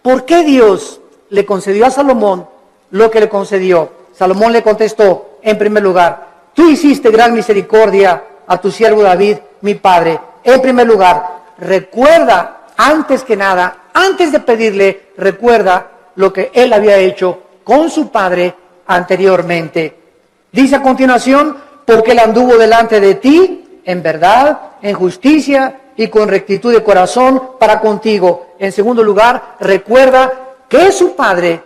¿Por qué Dios le concedió a Salomón lo que le concedió? Salomón le contestó, en primer lugar, tú hiciste gran misericordia a tu siervo David, mi padre. En primer lugar, recuerda, antes que nada, antes de pedirle, recuerda lo que él había hecho con su padre anteriormente. Dice a continuación, porque él anduvo delante de ti en verdad, en justicia y con rectitud de corazón para contigo. En segundo lugar, recuerda que su padre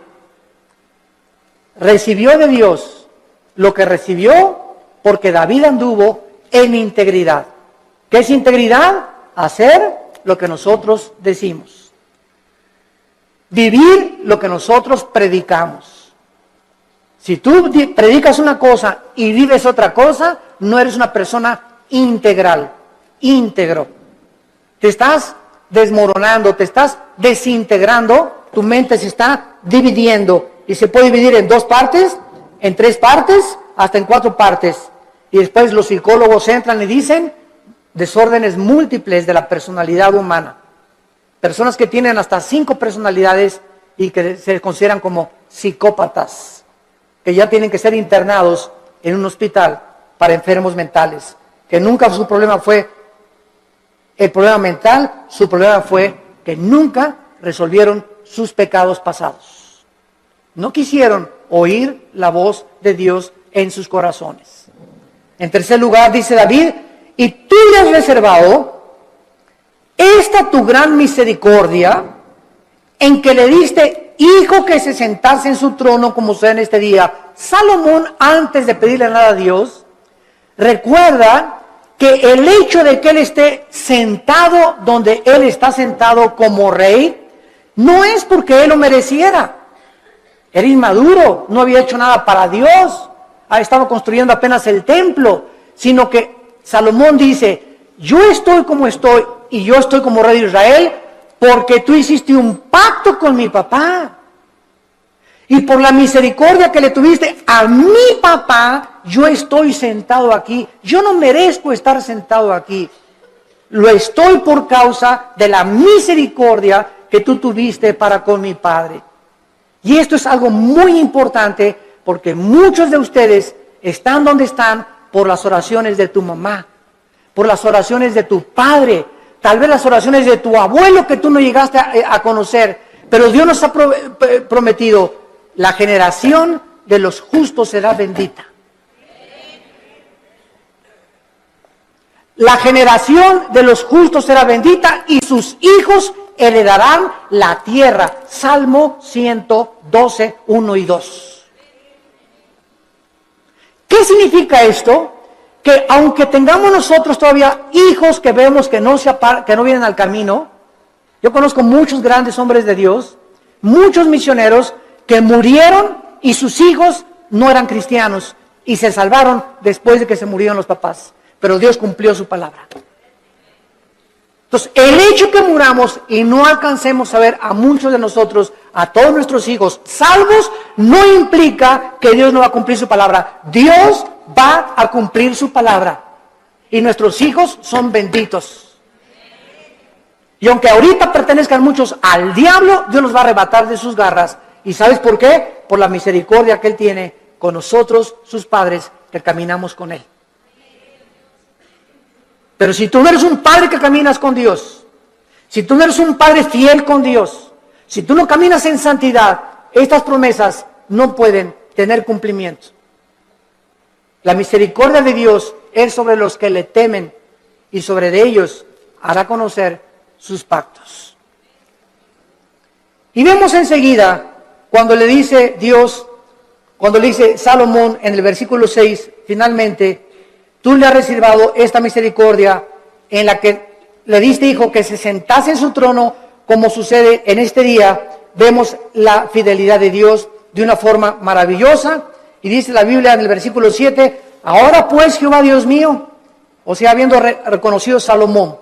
recibió de Dios lo que recibió porque David anduvo en integridad. ¿Qué es integridad? Hacer lo que nosotros decimos. Vivir lo que nosotros predicamos. Si tú predicas una cosa y vives otra cosa, no eres una persona integral, íntegro. Te estás desmoronando, te estás desintegrando, tu mente se está dividiendo y se puede dividir en 2 partes, en 3 partes, hasta en 4 partes. Y después los psicólogos entran y dicen, desórdenes múltiples de la personalidad humana. Personas que tienen hasta 5 personalidades y que se consideran como psicópatas, que ya tienen que ser internados en un hospital para enfermos mentales, que nunca su problema fue el problema mental, su problema fue que nunca resolvieron sus pecados pasados. No quisieron oír la voz de Dios en sus corazones. En tercer lugar, dice David, y tú le has reservado esta tu gran misericordia, en que le diste hijo que se sentase en su trono como sucede en este día. Salomón, antes de pedirle nada a Dios, recuerda que el hecho de que él esté sentado donde él está sentado como rey, no es porque él lo mereciera. Era inmaduro, no había hecho nada para Dios, estaba construyendo apenas el templo, sino que Salomón dice, yo estoy como estoy y yo estoy como rey de Israel porque tú hiciste un pacto con mi papá. Y por la misericordia que le tuviste a mi papá, yo estoy sentado aquí. Yo no merezco estar sentado aquí. Lo estoy por causa de la misericordia que tú tuviste para con mi padre. Y esto es algo muy importante porque muchos de ustedes están donde están por las oraciones de tu mamá, por las oraciones de tu padre, tal vez las oraciones de tu abuelo que tú no llegaste a conocer. Pero Dios nos ha prometido, la generación de los justos será bendita. La generación de los justos será bendita y sus hijos heredarán la tierra. Salmo 112, 1 y 2. ¿Qué significa esto? Que aunque tengamos nosotros todavía hijos que vemos que no vienen al camino, yo conozco muchos grandes hombres de Dios, muchos misioneros que murieron y sus hijos no eran cristianos y se salvaron después de que se murieron los papás. Pero Dios cumplió su palabra. Entonces, el hecho que muramos y no alcancemos a ver a muchos de nosotros, a todos nuestros hijos salvos, no implica que Dios no va a cumplir su palabra. Dios va a cumplir su palabra. Y nuestros hijos son benditos. Y aunque ahorita pertenezcan muchos al diablo, Dios los va a arrebatar de sus garras. ¿Y sabes por qué? Por la misericordia que Él tiene con nosotros, sus padres, que caminamos con Él. Pero si tú no eres un padre que caminas con Dios, si tú no eres un padre fiel con Dios, si tú no caminas en santidad, estas promesas no pueden tener cumplimiento. La misericordia de Dios es sobre los que le temen y sobre de ellos hará conocer sus pactos. Y vemos enseguida cuando le dice Dios, cuando le dice Salomón en el versículo 6, finalmente, tú le has reservado esta misericordia en la que le diste hijo que se sentase en su trono, como sucede en este día. Vemos la fidelidad de Dios de una forma maravillosa. Y dice la Biblia en el versículo 7, ahora pues Jehová Dios mío, o sea, habiendo reconocido Salomón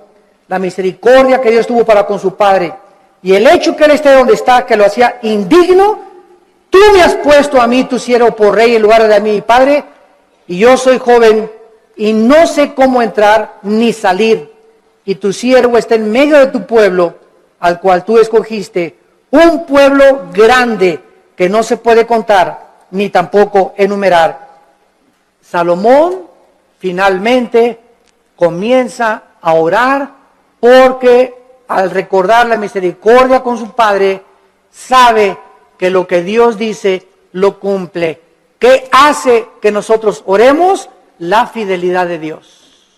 la misericordia que Dios tuvo para con su padre, y el hecho que él esté donde está, que lo hacía indigno, tú me has puesto a mí, tu siervo, por rey en lugar de a mi padre, y yo soy joven, y no sé cómo entrar ni salir, y tu siervo está en medio de tu pueblo, al cual tú escogiste, un pueblo grande que no se puede contar, ni tampoco enumerar. Salomón finalmente comienza a orar porque al recordar la misericordia con su padre, sabe que lo que Dios dice lo cumple. ¿Qué hace que nosotros oremos? La fidelidad de Dios.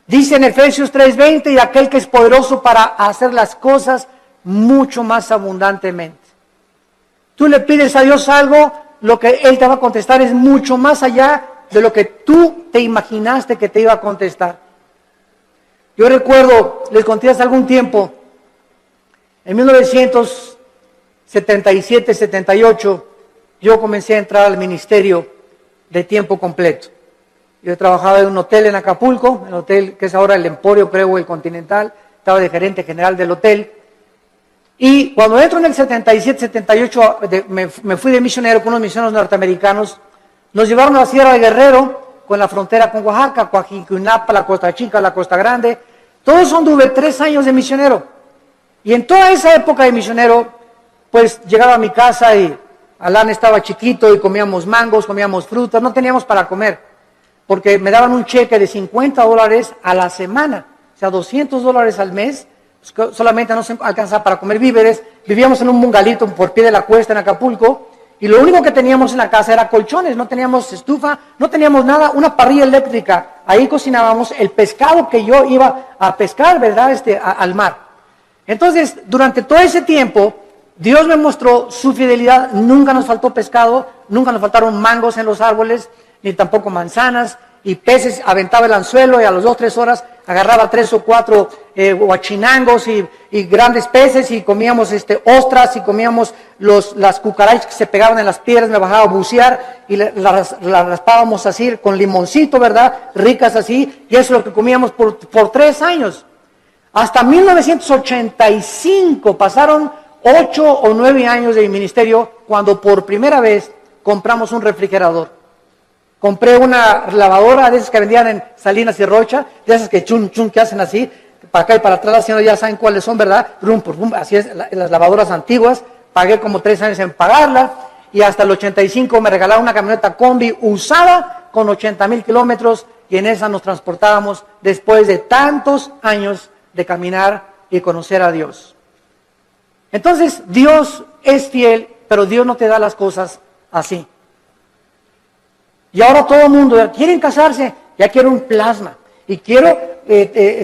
Dice en Efesios 3:20, y aquel que es poderoso para hacer las cosas mucho más abundantemente. Tú le pides a Dios algo, lo que Él te va a contestar es mucho más allá de lo que tú te imaginaste que te iba a contestar. Yo recuerdo, les conté hace algún tiempo, en 1977-78, yo comencé a entrar al ministerio de tiempo completo. Yo trabajaba en un hotel en Acapulco, el hotel que es ahora el Emporio, creo, el Continental, estaba de gerente general del hotel. Y cuando entro en el 77-78, me fui de misionero con unos misioneros norteamericanos, nos llevaron a la Sierra de Guerrero con la frontera con Oaxaca, Coajiquinapa, la Costa Chica, la Costa Grande. Todo eso anduve 3 años de misionero. Y en toda esa época de misionero, pues llegaba a mi casa y Alan estaba chiquito y comíamos mangos, comíamos frutas, no teníamos para comer, porque me daban un cheque de $50 a la semana, o sea, $200 al mes, solamente no se alcanzaba para comer víveres. Vivíamos en un bungalito por pie de la cuesta en Acapulco, y lo único que teníamos en la casa era colchones, no teníamos estufa, no teníamos nada, una parrilla eléctrica. Ahí cocinábamos el pescado que yo iba a pescar, ¿verdad?, al mar. Entonces, durante todo ese tiempo, Dios me mostró su fidelidad. Nunca nos faltó pescado, nunca nos faltaron mangos en los árboles, ni tampoco manzanas, y peces. Aventaba el anzuelo y a las 2 o 3 horas agarraba 3 o 4 huachinangos y grandes peces, y comíamos ostras, y comíamos las cucarachas que se pegaban en las piedras. Me bajaba a bucear y las raspábamos así con limoncito, ¿verdad? Ricas así, y eso es lo que comíamos por 3 años. Hasta 1985 pasaron 8 o 9 años de mi ministerio, cuando por primera vez compramos un refrigerador. Compré una lavadora de esas que vendían en Salinas y Rocha, de esas que chun chun, que hacen así, para acá y para atrás, haciendo, ya saben cuáles son, ¿verdad? Así es, las lavadoras antiguas. Pagué como 3 años en pagarla, y hasta el 85 me regalaron una camioneta combi usada con 80,000 kilómetros, y en esa nos transportábamos después de tantos años de caminar y conocer a Dios. Entonces, Dios es fiel, pero Dios no te da las cosas así. Y ahora todo el mundo, quieren casarse, ya quiero un plasma, y quiero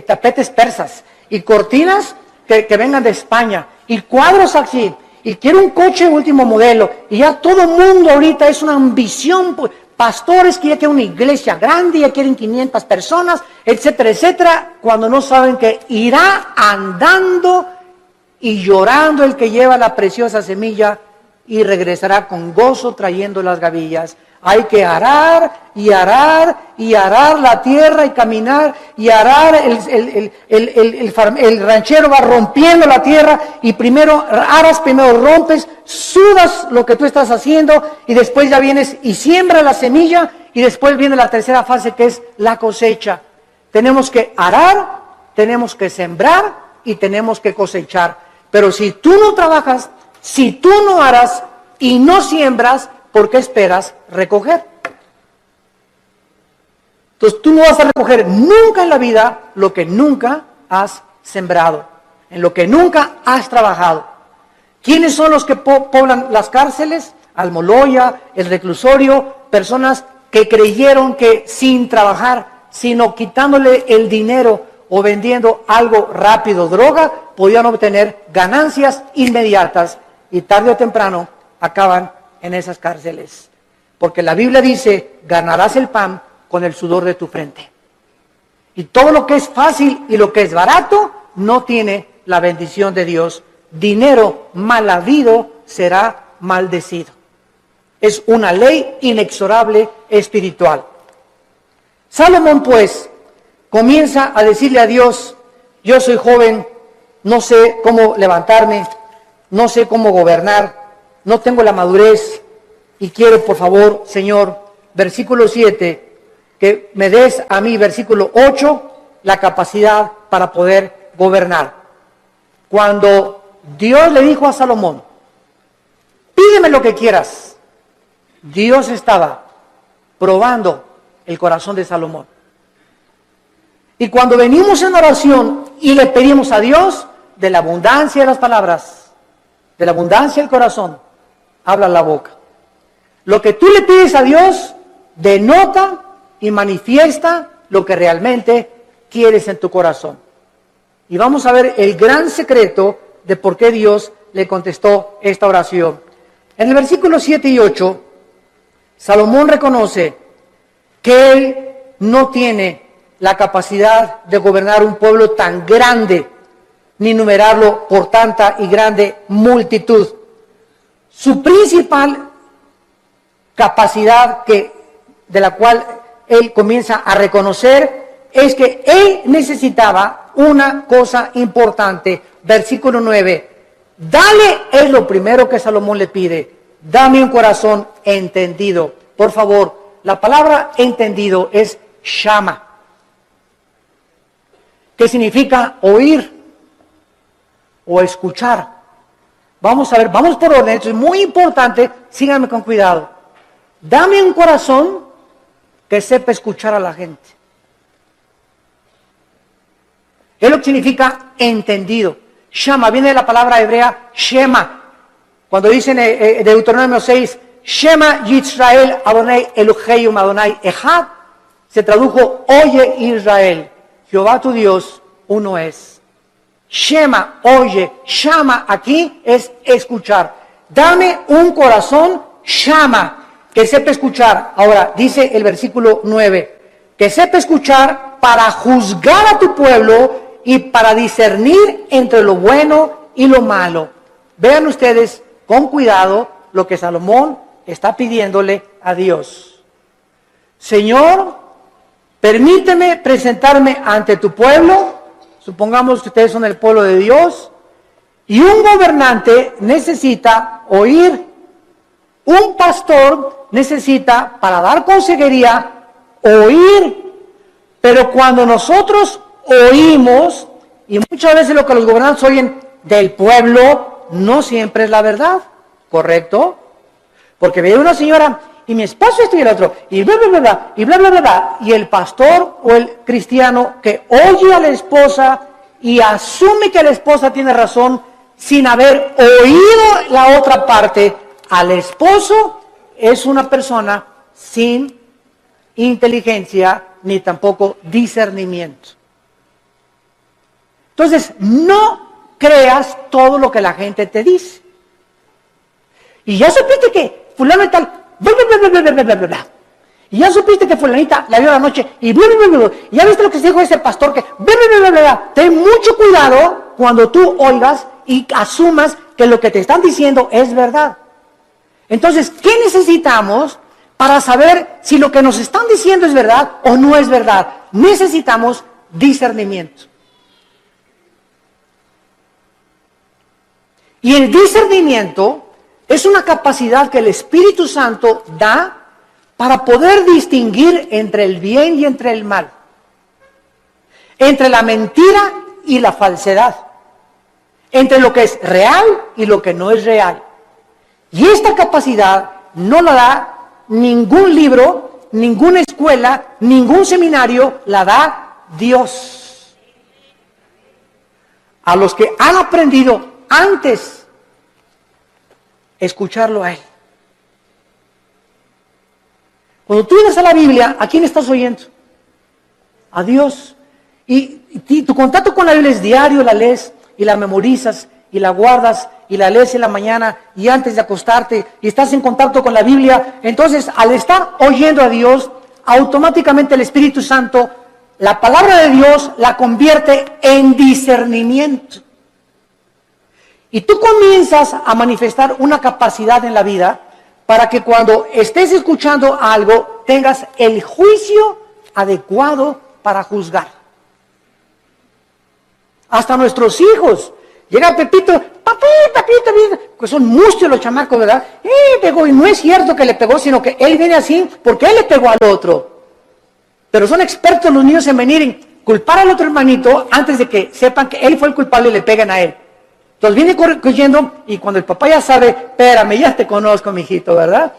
tapetes persas, y cortinas que vengan de España, y cuadros así, y quiero un coche último modelo, y ya todo el mundo ahorita es una ambición, pastores que ya quieren una iglesia grande, ya quieren 500 personas, etcétera, etcétera, cuando no saben que irá andando y llorando el que lleva la preciosa semilla, y regresará con gozo trayendo las gavillas. Hay que arar y arar y arar la tierra y caminar y arar. El ranchero va rompiendo la tierra, y primero aras, primero rompes, sudas lo que tú estás haciendo, y después ya vienes y siembras la semilla, y después viene la tercera fase, que es la cosecha. Tenemos que arar, tenemos que sembrar y tenemos que cosechar. Pero si tú no trabajas, si tú no aras y no siembras, ¿por qué esperas recoger? Entonces tú no vas a recoger nunca en la vida lo que nunca has sembrado, en lo que nunca has trabajado. ¿Quiénes son los que poblan las cárceles? Almoloya, el reclusorio, personas que creyeron que sin trabajar, sino quitándole el dinero o vendiendo algo rápido, droga, podían obtener ganancias inmediatas, y tarde o temprano acaban en esas cárceles. Porque la Biblia dice, ganarás el pan con el sudor de tu frente. Y todo lo que es fácil y lo que es barato no tiene la bendición de Dios. Dinero mal habido será maldecido. Es una ley inexorable espiritual. Salomón, pues, comienza a decirle a Dios: yo soy joven, no sé cómo levantarme, no sé cómo gobernar, no tengo la madurez, y quiero, por favor, Señor, versículo 7, que me des a mí, versículo 8, la capacidad para poder gobernar. Cuando Dios le dijo a Salomón: pídeme lo que quieras, Dios estaba probando el corazón de Salomón. Y cuando venimos en oración y le pedimos a Dios, de la abundancia de las palabras, de la abundancia del corazón, habla la boca. Lo que tú le pides a Dios denota y manifiesta lo que realmente quieres en tu corazón. Y vamos a ver el gran secreto de por qué Dios le contestó esta oración. En el versículo 7 y 8, Salomón reconoce que él no tiene la capacidad de gobernar un pueblo tan grande, ni numerarlo por tanta y grande multitud. Su principal capacidad, de la cual él comienza a reconocer, es que él necesitaba una cosa importante. Versículo 9, dale, es lo primero que Salomón le pide, dame un corazón entendido. Por favor, La palabra entendido es shama, que significa oír o escuchar. Vamos a ver, vamos por orden, esto es muy importante, síganme con cuidado. Dame un corazón que sepa escuchar a la gente. Es lo que significa entendido. Shama viene de la palabra hebrea Shema. Cuando dicen en Deuteronomio 6, Shema Yisrael Adonai Elohim Adonai Echad, se tradujo, oye Israel, Jehová tu Dios, uno es. Shema, oye, Shama aquí es escuchar. Dame un corazón Shama, que sepa escuchar. Ahora, dice el versículo 9, que sepa escuchar para juzgar a tu pueblo y para discernir entre lo bueno y lo malo. Vean ustedes con cuidado lo que Salomón está pidiéndole a Dios. Señor, permíteme presentarme ante tu pueblo, supongamos que ustedes son el pueblo de Dios, y un gobernante necesita oír, un pastor necesita, para dar consejería, oír, pero cuando nosotros oímos, y muchas veces lo que los gobernantes oyen del pueblo, no siempre es la verdad, ¿correcto? Porque ve una señora, y mi esposo esto y el otro, y bla, bla, bla, bla, y bla, bla, bla, bla, y el pastor o el cristiano que oye a la esposa y asume que la esposa tiene razón sin haber oído la otra parte, al esposo es una persona sin inteligencia ni tampoco discernimiento. Entonces, no creas todo lo que la gente te dice. Y ya supiste que fulano y tal, bla, bla, bla, bla, bla, bla, bla, bla. Y ya supiste que fulanita la vio la noche, y bla, bla, bla, bla. Y ya viste lo que se dijo ese pastor que bla, bla, bla, bla, bla. Ten mucho cuidado cuando tú oigas y asumas que lo que te están diciendo es verdad. Entonces, ¿qué necesitamos para saber si lo que nos están diciendo es verdad o no es verdad? Necesitamos discernimiento. Y el discernimiento es una capacidad que el Espíritu Santo da para poder distinguir entre el bien y entre el mal, entre la mentira y la falsedad, entre lo que es real y lo que no es real. Y esta capacidad no la da ningún libro, ninguna escuela, ningún seminario, la da Dios. A los que han aprendido antes escucharlo a Él. Cuando tú vienes a la Biblia, ¿a quién estás oyendo? A Dios. Y tu contacto con la Biblia es diario, la lees y la memorizas y la guardas y la lees en la mañana y antes de acostarte y estás en contacto con la Biblia. Entonces, al estar oyendo a Dios, automáticamente el Espíritu Santo, la palabra de Dios la convierte en discernimiento. Y tú comienzas a manifestar una capacidad en la vida para que cuando estés escuchando algo, tengas el juicio adecuado para juzgar. Hasta nuestros hijos. Llega Pepito, papi, que son muchos los chamacos, ¿verdad? Pegó, y no es cierto que le pegó, sino que él viene así porque él le pegó al otro. Pero son expertos los niños en venir en culpar al otro hermanito antes de que sepan que él fue el culpable y le peguen a él. Entonces viene corriendo y cuando el papá ya sabe, espérame, ya te conozco, mijito, ¿verdad?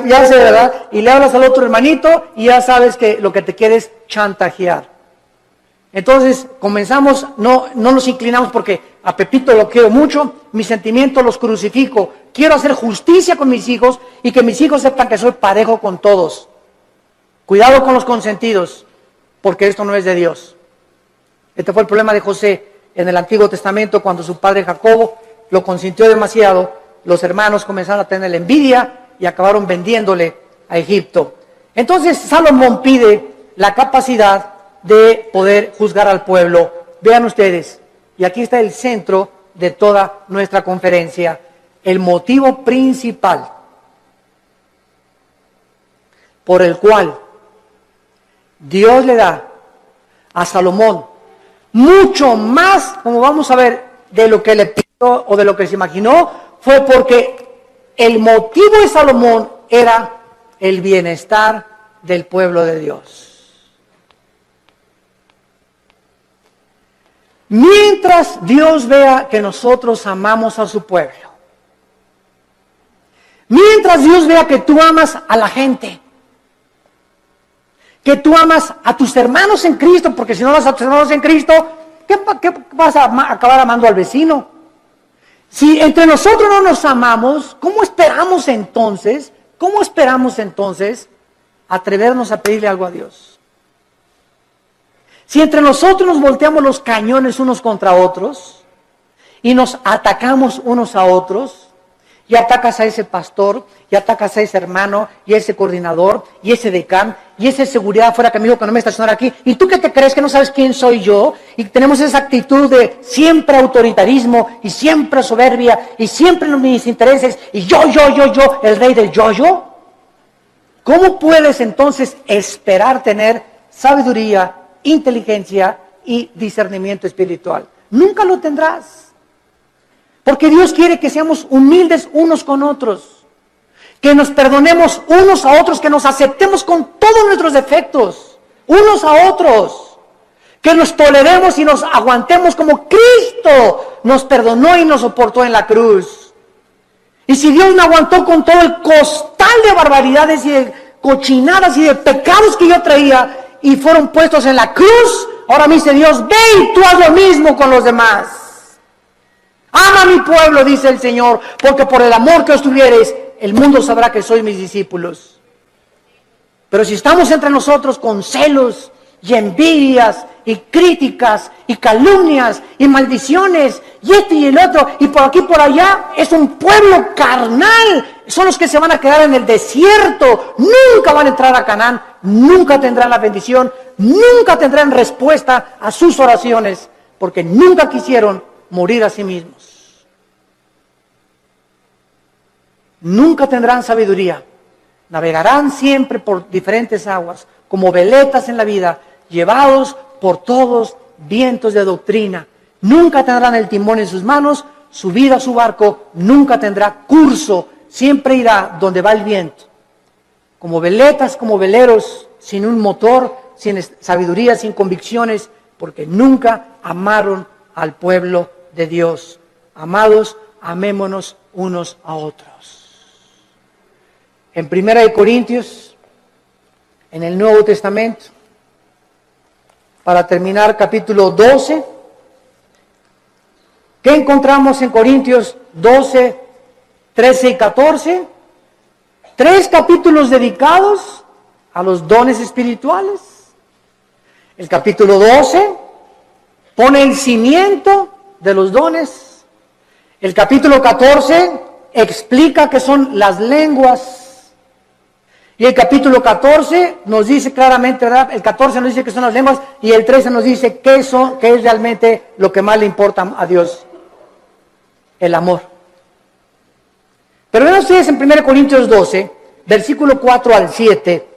Ya sé, ¿verdad? Y le hablas al otro hermanito y ya sabes que lo que te quiere es chantajear. Entonces comenzamos, no nos inclinamos porque a Pepito lo quiero mucho, mis sentimientos los crucifico. Quiero hacer justicia con mis hijos y que mis hijos sepan que soy parejo con todos. Cuidado con los consentidos, porque esto no es de Dios. Este fue el problema de José. En el Antiguo Testamento, cuando su padre Jacobo lo consintió demasiado, los hermanos comenzaron a tener envidia y acabaron vendiéndole a Egipto. Entonces Salomón pide la capacidad de poder juzgar al pueblo. Vean ustedes, y aquí está el centro de toda nuestra conferencia, el motivo principal por el cual Dios le da a Salomón mucho más, como vamos a ver, de lo que le pidió o de lo que se imaginó, fue porque el motivo de Salomón era el bienestar del pueblo de Dios. Mientras Dios vea que nosotros amamos a su pueblo, mientras Dios vea que tú amas a la gente, que tú amas a tus hermanos en Cristo, porque si no amas a tus hermanos en Cristo, ¿qué vas a acabar amando al vecino? Si entre nosotros no nos amamos, ¿cómo esperamos entonces atrevernos a pedirle algo a Dios? Si entre nosotros nos volteamos los cañones unos contra otros y nos atacamos unos a otros, y atacas a ese pastor, y atacas a ese hermano, y a ese coordinador, y ese decán, y ese seguridad afuera que me dijo que no me estacionara aquí, ¿y tú qué te crees que no sabes quién soy yo? Y tenemos esa actitud de siempre autoritarismo, y siempre soberbia, y siempre mis intereses, y yo, el rey del yo. ¿Cómo puedes entonces esperar tener sabiduría, inteligencia y discernimiento espiritual? Nunca lo tendrás. Porque Dios quiere que seamos humildes unos con otros, que nos perdonemos unos a otros, que nos aceptemos con todos nuestros defectos, unos a otros, que nos toleremos y nos aguantemos como Cristo nos perdonó y nos soportó en la cruz. Y si Dios me aguantó con todo el costal de barbaridades y de cochinadas y de pecados que yo traía y fueron puestos en la cruz, ahora me dice Dios, ve y tú haz lo mismo con los demás. Ama a mi pueblo, dice el Señor, porque por el amor que os tuviereis, el mundo sabrá que sois mis discípulos. Pero si estamos entre nosotros con celos y envidias y críticas y calumnias y maldiciones y este y el otro y por aquí y por allá, es un pueblo carnal. Son los que se van a quedar en el desierto, nunca van a entrar a Canaán, nunca tendrán la bendición, nunca tendrán respuesta a sus oraciones, porque nunca quisieron morir a sí mismos. Nunca tendrán sabiduría. Navegarán siempre por diferentes aguas, como veletas en la vida, llevados por todos vientos de doctrina. Nunca tendrán el timón en sus manos, su vida, su barco, nunca tendrá curso, siempre irá donde va el viento. Como veletas, como veleros, sin un motor, sin sabiduría, sin convicciones, porque nunca amaron al pueblo de Dios. Amados, amémonos unos a otros. En 1 Corintios, en el Nuevo Testamento, para terminar, capítulo 12, ¿qué encontramos en Corintios 12, 13 y 14? 3 capítulos dedicados a los dones espirituales. El capítulo 12 pone el cimiento de los dones. El capítulo 14 explica qué son las lenguas. Y el capítulo 14 nos dice claramente, ¿verdad? El 14 nos dice que son las lenguas y el 13 nos dice qué es realmente lo que más le importa a Dios. El amor. Pero vean ustedes en 1 Corintios 12, versículo 4 al 7,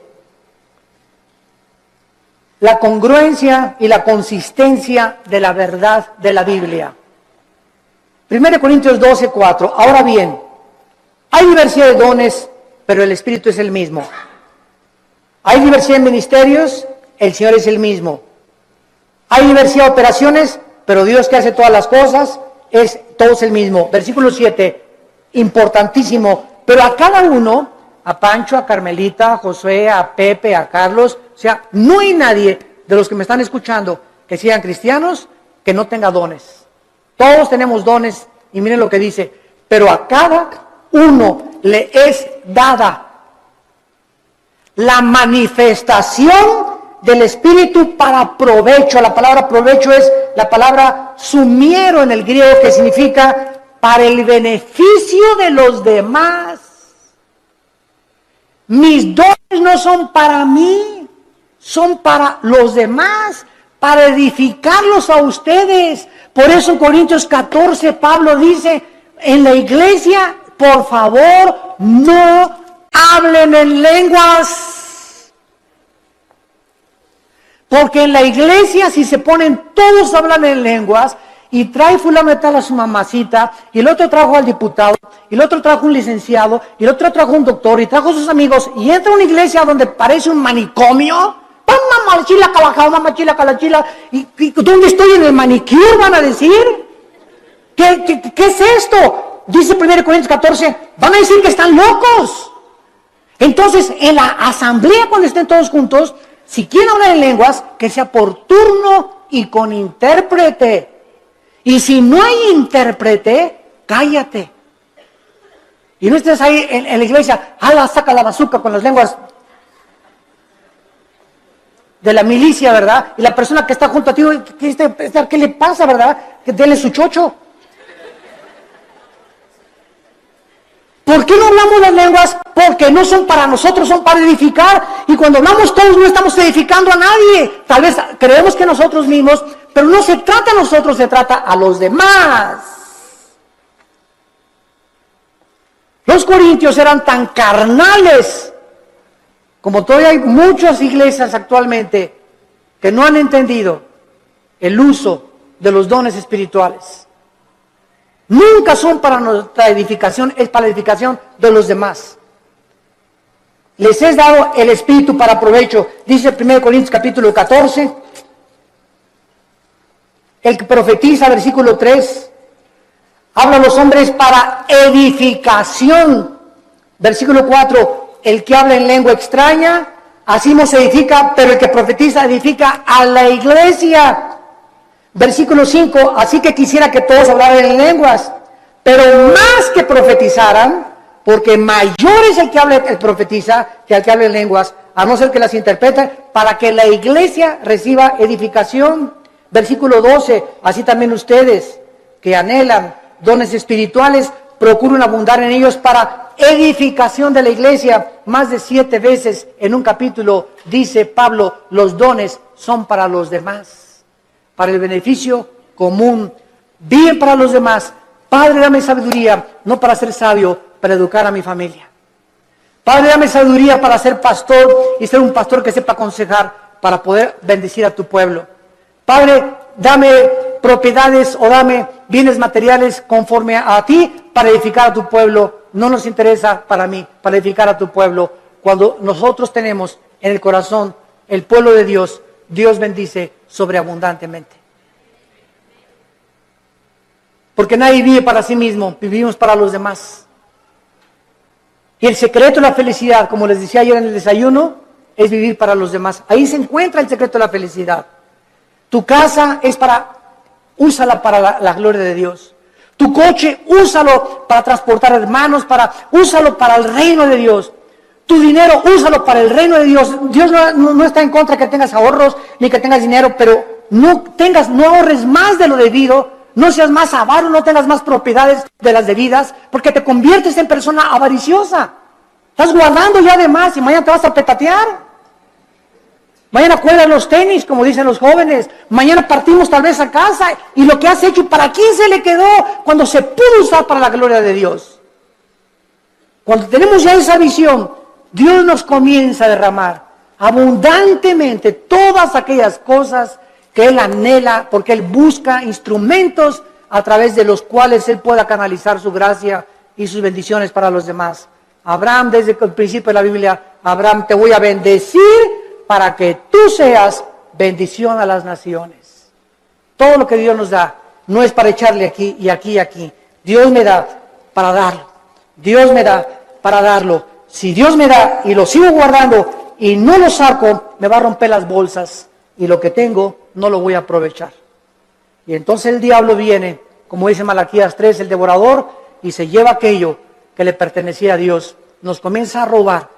la congruencia y la consistencia de la verdad de la Biblia. 1 Corintios 12, 4. Ahora bien, hay diversidad de dones, pero el Espíritu es el mismo. Hay diversidad de ministerios, el Señor es el mismo. Hay diversidad de operaciones, pero Dios que hace todas las cosas, todo es el mismo. Versículo 7, importantísimo. Pero a cada uno, a Pancho, a Carmelita, a Josué, a Pepe, a Carlos, o sea, no hay nadie de los que me están escuchando que sean cristianos que no tenga dones. Todos tenemos dones y miren lo que dice, pero a cada uno le es dada la manifestación del Espíritu para provecho. La palabra provecho es la palabra sumiero en el griego, que significa para el beneficio de los demás. Mis dones no son para mí, son para los demás, para edificarlos a ustedes. Por eso en Corintios 14 Pablo dice, en la iglesia, por favor, no hablen en lenguas. Porque en la iglesia, si se ponen todos a hablar en lenguas, y trae fulano de tal a su mamacita, y el otro trajo al diputado, y el otro trajo un licenciado, y el otro trajo un doctor, y trajo a sus amigos, y entra a una iglesia donde parece un manicomio. Mamá chila calajao, mamá chila calachila, ¿y dónde estoy en el manicure? Van a decir. ¿Qué es esto? Dice 1 Corintios 14, van a decir que están locos. Entonces, en la asamblea, cuando estén todos juntos, si quieren hablar en lenguas, que sea por turno y con intérprete. Y si no hay intérprete, cállate. Y no estés ahí en la iglesia, saca la bazuca con las lenguas de la milicia, ¿verdad? Y la persona que está junto a ti, ¿qué le pasa, verdad? Que dele su chocho. ¿Por qué no hablamos las lenguas? Porque no son para nosotros, son para edificar. Y cuando hablamos todos no estamos edificando a nadie. Tal vez creemos que nosotros mismos, pero no se trata a nosotros, se trata a los demás. Los corintios eran tan carnales, como todavía hay muchas iglesias actualmente que no han entendido el uso de los dones espirituales. Nunca son para nuestra edificación, es para la edificación de los demás. Les es dado el Espíritu para provecho. Dice 1 Corintios capítulo 14. El que profetiza, versículo 3, habla a los hombres para edificación. Versículo 4, el que habla en lengua extraña, así no se edifica, pero el que profetiza edifica a la iglesia. Versículo 5, así que quisiera que todos hablaran en lenguas, pero más que profetizaran, porque mayor es el que habla, el profetiza, que el que habla en lenguas, a no ser que las interprete, para que la iglesia reciba edificación. Versículo 12, así también ustedes, que anhelan dones espirituales, procuren abundar en ellos para edificación de la iglesia. Más de 7 veces en un capítulo dice Pablo, los dones son para los demás, para el beneficio común, bien para los demás. Padre, dame sabiduría, no para ser sabio, para educar a mi familia. Padre, dame sabiduría para ser pastor y ser un pastor que sepa aconsejar, para poder bendecir a tu pueblo. Padre, dame propiedades o dame bienes materiales conforme a ti para edificar a tu pueblo. No nos interesa para mí, para edificar a tu pueblo. Cuando nosotros tenemos en el corazón el pueblo de Dios, Dios bendice sobreabundantemente. Porque nadie vive para sí mismo, vivimos para los demás. Y el secreto de la felicidad, como les decía ayer en el desayuno, es vivir para los demás. Ahí se encuentra el secreto de la felicidad. Tu casa es úsala para la gloria de Dios. Tu coche, úsalo para transportar hermanos, úsalo para el reino de Dios. Tu dinero, úsalo para el reino de Dios. Dios no está en contra que tengas ahorros, ni que tengas dinero, pero no ahorres más de lo debido. No seas más avaro, no tengas más propiedades de las debidas, porque te conviertes en persona avariciosa. Estás guardando ya de más y mañana te vas a petatear. Mañana cuelgas los tenis, como dicen los jóvenes. Mañana partimos tal vez a casa y lo que has hecho, ¿para quién se le quedó? Cuando se pudo usar para la gloria de Dios. Cuando tenemos ya esa visión, Dios nos comienza a derramar abundantemente todas aquellas cosas que Él anhela, porque Él busca instrumentos a través de los cuales Él pueda canalizar su gracia y sus bendiciones para los demás. Abraham, desde el principio de la Biblia, Abraham, te voy a bendecir para que tú seas bendición a las naciones. Todo lo que Dios nos da no es para echarle aquí y aquí y aquí. Dios me da para darlo. Dios me da para darlo. Si Dios me da y lo sigo guardando y no lo saco, me va a romper las bolsas y lo que tengo no lo voy a aprovechar. Y entonces el diablo viene, como dice Malaquías 3, el devorador, y se lleva aquello que le pertenecía a Dios. Nos comienza a robar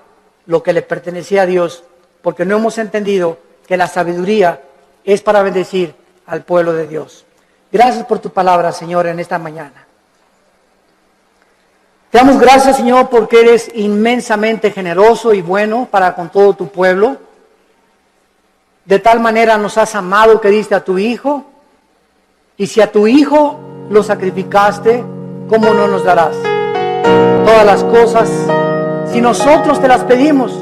lo que le pertenecía a Dios, porque no hemos entendido que la sabiduría es para bendecir al pueblo de Dios. Gracias por tu palabra, Señor, en esta mañana. Te damos gracias, Señor, porque eres inmensamente generoso y bueno para con todo tu pueblo. De tal manera nos has amado que diste a tu Hijo. Y si a tu Hijo lo sacrificaste, ¿cómo no nos darás todas las cosas si nosotros te las pedimos?